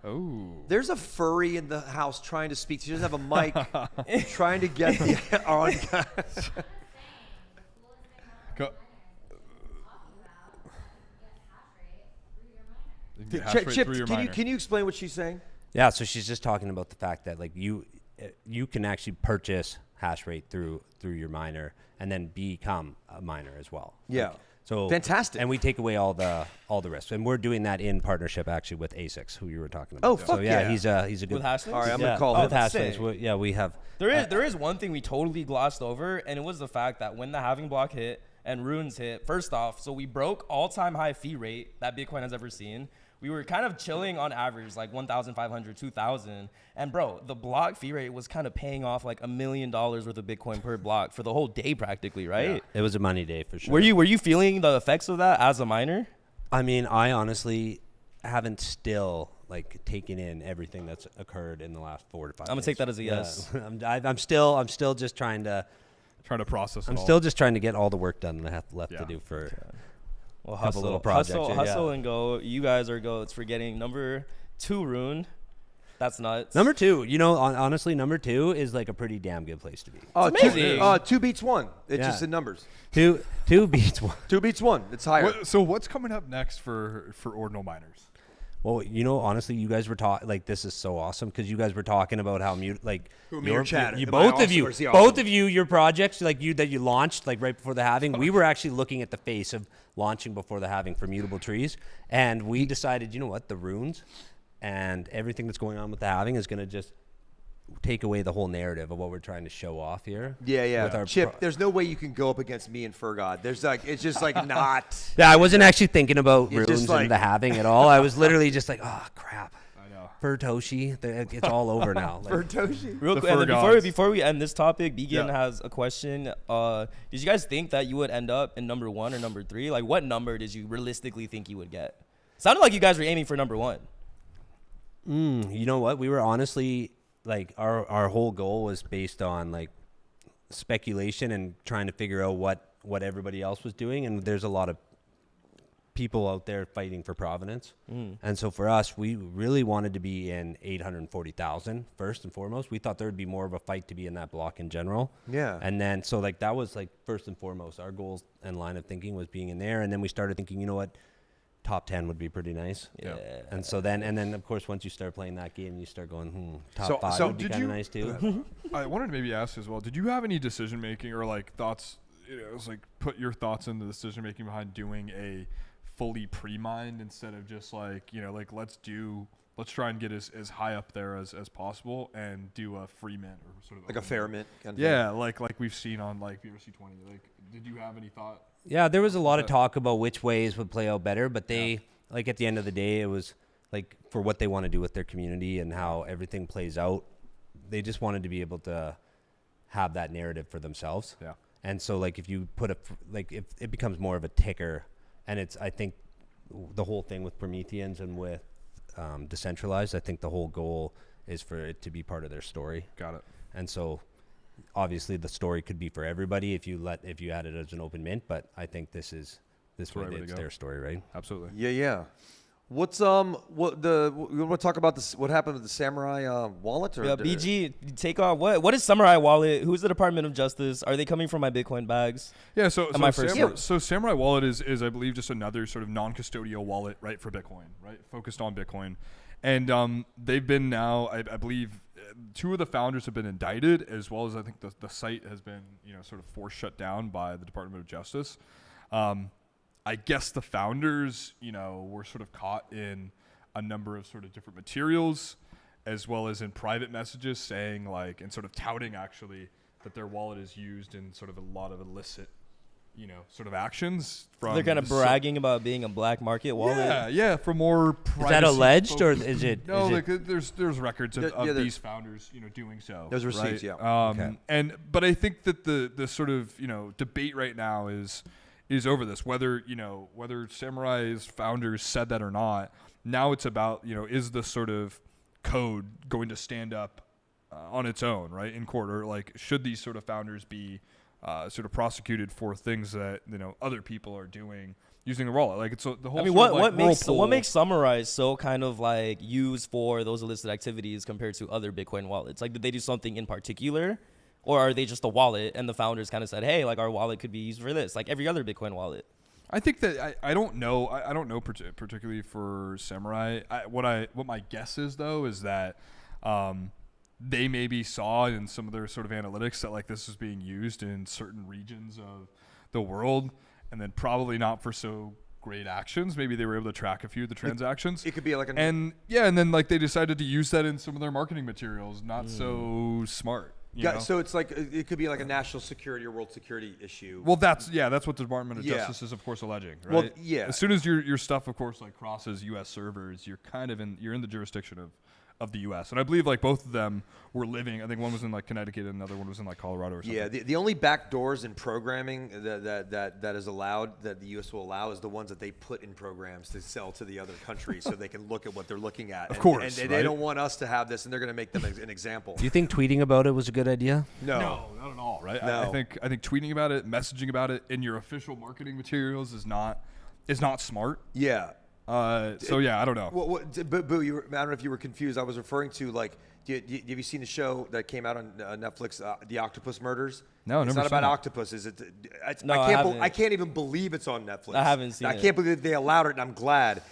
Oh. There's a furry in the house trying to speak. She doesn't have a mic, trying to get the on. Go. Chip, can you explain what she's saying? Yeah, so she's just talking about the fact that like you can actually purchase hash rate through your miner and then become a miner as well. Yeah. Like, so fantastic. And we take away all the risks, and we're doing that in partnership actually with A6, who you were talking about. Oh, so fuck yeah. he's a good. With Hashlings? All right, I'm yeah, gonna call him. with Hashlings. We have. There is one thing we totally glossed over, and it was the fact that when the halving block hit and runes hit, first off, so we broke all-time high fee rate that Bitcoin has ever seen. We were kind of chilling on average, like 1,500, 2,000. And bro, the block fee rate was kind of paying off like $1 million worth of Bitcoin per block for the whole day practically, right? Yeah, it was a money day for sure. Were you feeling the effects of that as a miner? I mean, I honestly haven't still like taken in everything that's occurred in the last 4 to 5 I'm gonna days. take that as a yes. I'm still just trying to process it I'm all. still just trying to get all the work done that I have left to do for Well, a couple little projects. hustle and go. You guys are goats for getting number 2 rune. That's nuts. Number 2, honestly, number 2 is like a pretty damn good place to be. Oh, It's amazing. 2 beats 1. It's Yeah. just the numbers. 2 beats 1. 2 beats 1. It's higher. So what's coming up next for Ordinal miners? Well, honestly, you guys were talking like this is so awesome because you guys were talking about how me or Chad? Both of you, your projects like that you launched like right before the halving. We were actually looking at the face of launching before the halving for mutable trees, and we decided, the runes and everything that's going on with the halving is going to just take away the whole narrative of what we're trying to show off here. Yeah. With our Chip, there's no way you can go up against me and Fergod. There's like, it's just like not. Yeah, I wasn't actually thinking about It's runes just like- and the halving at all. I was literally just like, oh crap. I know. Fertoshi, it's all over now. Like, Fertoshi. Real The quick, and then Fergods. before we end this topic, Began Yeah. has a question. Did you guys think that you would end up in number 1 or number 3? Like, what number did you realistically think you would get? Sounded like you guys were aiming for number 1. you know what? We were honestly like our whole goal was based on like speculation and trying to figure out what everybody else was doing, and there's a lot of people out there fighting for provenance. And so for us, we really wanted to be in 840,000 first and foremost. We thought there would be more of a fight to be in that block in general. Yeah. And then so like that was like first and foremost our goals and line of thinking was being in there. And then we started thinking, you know what, top 10 would be pretty nice. Yeah. And so then of course once you start playing that game, you start going, top So- 5 so would be did kind of you- nice too. I wanted to maybe ask as well. Did you have any decision making or like thoughts? It was like put your thoughts in the decision making behind doing a fully pre-mined instead of just like, you know, like let's try and get as high up there as possible and do a free mint or sort of Like a fair mint kind of yeah, like we've seen on like VRC20. Like, did you have any thought? Yeah, there was a lot of talk about which ways would play out better, but they like at the end of the day, it was like for what they want to do with their community and how everything plays out. They just wanted to be able to have that narrative for themselves. Yeah. And so like if you put if it becomes more of a ticker, and it's I think the whole thing with Prometheans and with decentralized, I think the whole goal is for it to be part of their story. Got it. And so obviously the story could be for everybody if you had it as an open mint, but I think this way it's their story, right? Absolutely. Yeah. What's we want to talk about this? What happened with the Samurai wallet? Or BG, take off. What is Samurai Wallet? Who's the Department of Justice? Are they coming from my Bitcoin bags? Yeah, so Samurai, Samurai Wallet is I believe just another sort of non-custodial wallet, right, for Bitcoin, right, focused on Bitcoin, and they've been now I believe 2 of the founders have been indicted, as well as I think the site has been sort of forced shut down by the Department of Justice. I guess the founders, were sort of caught in a number of sort of different materials, as well as in private messages saying like, and sort of touting actually that their wallet is used in sort of a lot of illicit, sort of actions. They're kind of bragging about being a black market wallet. Yeah, for more privacy. Is that alleged or is it? No, is like there's records of these founders, doing so. There's receipts, right? yeah. Okay. But I think that the sort of debate right now is over this, whether Samurai's founders said that or not. Now it's about, is the sort of code going to stand up on its own, right, in court, or like should these sort of founders be sort of prosecuted for things that other people are doing using the wallet? Like it's the whole. I mean, what makes Samurai so kind of like used for those illicit activities compared to other Bitcoin wallets? Like, did they do something in particular? Or are they just a wallet and the founders kind of said, hey, like our wallet could be used for this, like every other Bitcoin wallet? I think that I don't know. I don't know particularly for Samurai. What my guess is though is that they maybe saw in some of their sort of analytics that like this was being used in certain regions of the world, and then probably not for so great actions. Maybe they were able to track a few of the transactions. It could be like and then like they decided to use that in some of their marketing materials. Not so smart. So it's like it could be like a national security or world security issue. Well, that's what the Department of Justice is, of course, alleging, right? Well, yeah. As soon as your stuff, of course, like crosses U.S. servers, you're kind of in the jurisdiction of the U.S. And I believe like both of them were living. I think one was in like Connecticut and another one was in like Colorado or something. Yeah, the only back doors in programming that is allowed, that the U.S. will allow, is the ones that they put in programs to sell to the other countries so they can look at what they're looking at. Of course, and they don't want us to have this, and they're going to make them an example. Do you think tweeting about it was a good idea? No, not at all, right? No. I think tweeting about it, messaging about it in your official marketing materials is not smart. Yeah. So yeah, I don't know. Boo, I don't know if you were confused. I was referring to like, have you seen the show that came out on Netflix, The Octopus Murders? No, it's never not seen about it. octopuses. I I can't even believe it's on Netflix. I haven't seen it. I can't believe they allowed it, and I'm glad.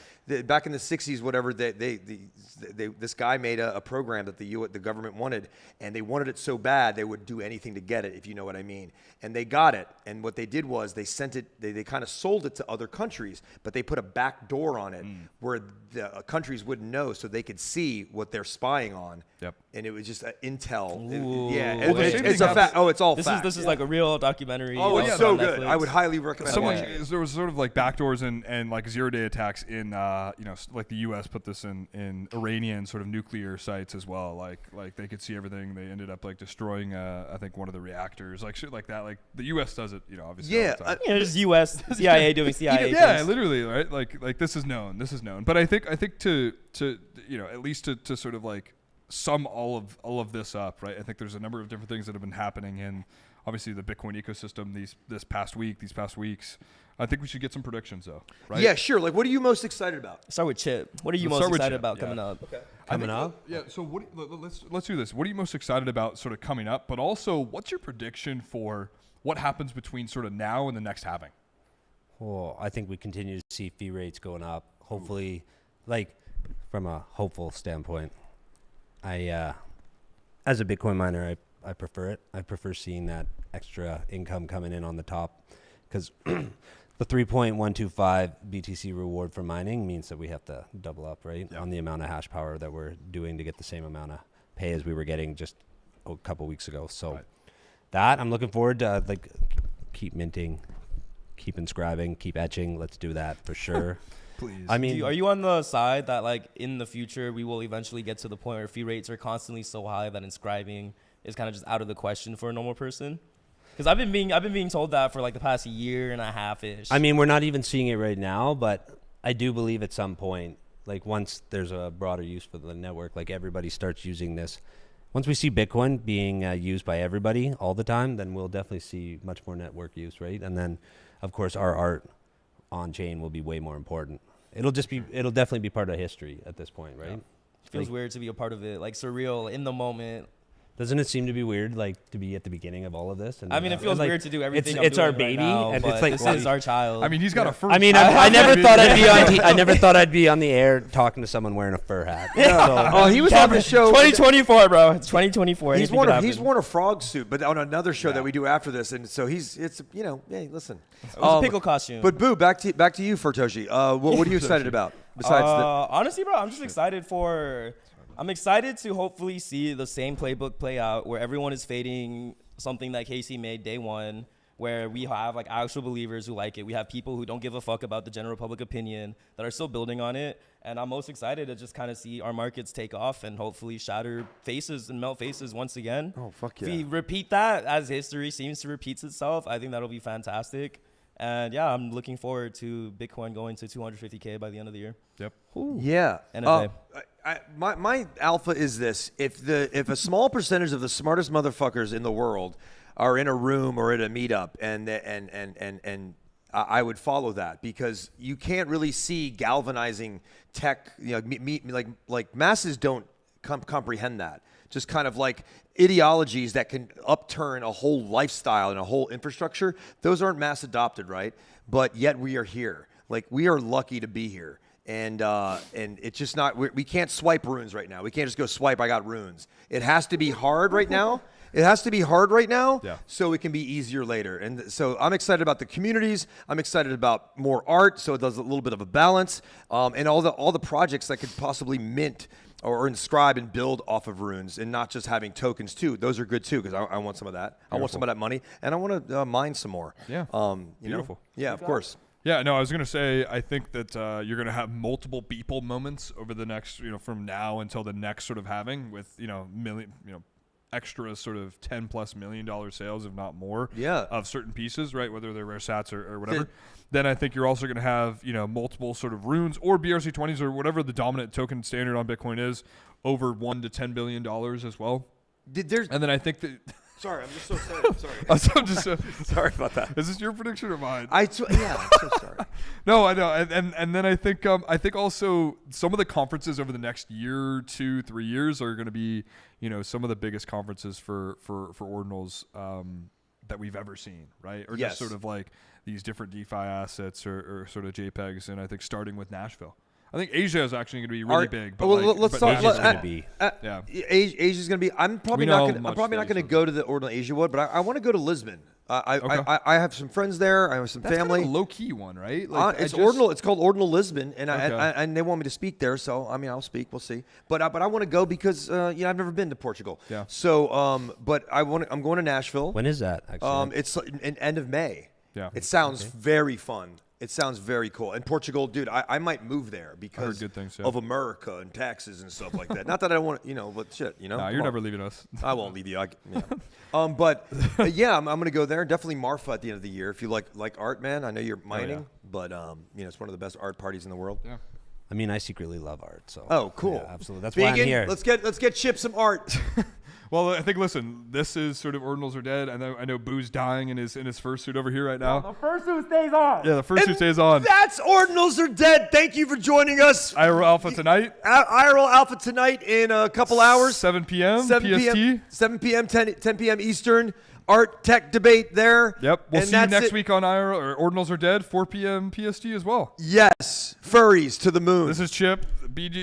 Back in the 60s, whatever, this guy made a program that the government wanted, and they wanted it so bad they would do anything to get it, if you know what I mean. And they got it, and what they did was they sent it. They kind of sold it to other countries, but they put a back door on it where the countries wouldn't know, so they could see what they're spying on. Yep. And it was just intel. Ooh. It's a fact. Oh, it's all fact. This is like a real documentary. Oh, it's so good. I would highly recommend it. There was sort of like backdoors and like 0-day attacks in like the U.S. put this in Iranian sort of nuclear sites as well. Like they could see everything. They ended up like destroying I think one of the reactors, like shit like that. Like the U.S. does it, obviously. Yeah, all the time. Just U.S. CIA doing CIA. Yeah, things. literally, right? Like this is known. But I think to at least to sort of like sum all of this up, right? I think there's a number of different things that have been happening in obviously the Bitcoin ecosystem these past weeks. I think we should get some predictions though, right? Yeah, sure. Like, what are you most excited about? Start with Chip. What are you Let's most start with excited Chip, about yeah. coming up? Okay. Coming up? Yeah. So let's do this. What are you most excited about sort of coming up? But also, what's your prediction for what happens between sort of now and the next halving? Well, I think we continue to see fee rates going up. Hopefully, like from a hopeful standpoint, I as a Bitcoin miner, I prefer it. I prefer seeing that extra income coming in on the top, because The 3.125 BTC reward for mining means that we have to double up, right, Yeah. on the amount of hash power that we're doing to get the same amount of pay as we were getting just a couple weeks ago. So Right. that I'm looking forward to. Like, keep minting, keep inscribing, keep etching. Let's do that for sure. Please. I mean, Are you on the side that like in the future we will eventually get to the point where fee rates are constantly so high that inscribing is kind of just out of the question for a normal person? Because I've been being told that for like the past year and a half ish. I mean, we're not even seeing it right now, but I do believe at some point, like once there's a broader use for the network, like everybody starts using this. Once we see Bitcoin being used by everybody all the time, then we'll definitely see much more network use, right? And then, of course, our art on chain will be way more important. It'll definitely be part of history at this point, right? It feels weird to be a part of it, like surreal in the moment. Doesn't it seem to be weird, like to be at the beginning of all of this? And I mean, it feels like, weird to do everything. It's I'm our doing baby, right now, and but it's like this well, is our child. I mean, he's got a fur. I mean, I never thought I'd be on. I never thought I'd be on the air talking to someone wearing a fur hat. Oh, he was on the show. 2024, bro. It's 2024. He's Anything could happen. worn a frog suit, but on another show that we do after this, and so it's hey, listen. It was a pickle costume. But Boo, back to you, Fertoshi. What are you excited about besides honestly, bro, I'm just excited for. I'm excited to hopefully see the same playbook play out where everyone is fading something that Casey made day one, where we have like actual believers who like it. We have people who don't give a fuck about the general public opinion that are still building on it. And I'm most excited to just kind of see our markets take off and hopefully shatter faces and melt faces once again. Oh, fuck yeah. If we repeat that as history seems to repeat itself, I think that'll be fantastic. And yeah, I'm looking forward to Bitcoin going to 250K by the end of the year. Yep. Yeah. NFA. My alpha is this: if a small percentage of the smartest motherfuckers in the world are in a room or at a meetup, and I would follow that, because you can't really see galvanizing tech. Like masses don't comprehend that. Just kind of like ideologies that can upturn a whole lifestyle and a whole infrastructure. Those aren't mass adopted, right? But yet we are here. Like, we are lucky to be here. And it's just not, we can't swipe runes right now. We can't just go swipe, I got runes. It has to be hard right now. Yeah. So it can be easier later. And so I'm excited about the communities. I'm excited about more art, so it does a little bit of a balance. And all the projects that could possibly mint or inscribe and build off of runes, and not just having tokens too. Those are good too, because I want some of that. I want some of that money, and I want to mine some more. Yeah. Beautiful. Yeah, of course. Yeah, no, I was gonna say, I think that you're gonna have multiple people moments over the next, from now until the next sort of halving, with extra sort of $10+ million sales, if not more, of certain pieces, right? Whether they're rare sats or whatever. Then I think you're also going to have, multiple sort of runes or BRC20s or whatever the dominant token standard on Bitcoin is, over $1 to $10 billion as well. And then I think that. Sorry, I'm just so sorry. I'm just sorry about that. Is this your prediction or mine? I'm so sorry. No, I know, and then I think also some of the conferences over the next year, 2-3 years are going to be, some of the biggest conferences for Ordinals that we've ever seen, right? Or just sort of like these different DeFi assets or sort of JPEGs, and I think starting with Nashville. I think Asia is actually going to be really big. But let's talk. Asia's going to be. Asia's going to be. I'm probably not going to go to the Ordinal Asia one, but I want to go to Lisbon. I have some friends there. I have some family. That's kind of a low key one, right? It's Ordinal. It's called Ordinal Lisbon, and and they want me to speak there. So I'll speak. We'll see. But I want to go because I've never been to Portugal. Yeah. So but I'm going to Nashville. When is that? Actually, it's in end of May. Yeah. It sounds very fun. It sounds very cool. And Portugal, dude, I might move there because good things, of America and taxes and stuff like that. Not that I want to, but shit, Nah, you're never leaving us. I won't leave you. I'm going to go there. Definitely Marfa at the end of the year. If you like art, man, I know you're mining, but it's one of the best art parties in the world. Yeah. I mean, I secretly love art. So. Oh, cool. Yeah, absolutely. That's why I'm here. Let's get Chip some art. Well, I think, listen, this is sort of Ordinals are dead. I know Boo's dying in his fursuit over here right now. The fursuit stays on. Yeah, the fursuit stays on. That's Ordinals are dead. Thank you for joining us. IRL Alpha tonight. IRL Alpha tonight in a couple hours. 7 p.m. 7 PST. p.m. 7 p.m. 10 p.m. Eastern. Art tech debate there. Yep. We'll see you next week on IRL, or Ordinals are dead, 4 p.m. PST as well. Yes. Furries to the moon. This is Chip, BG.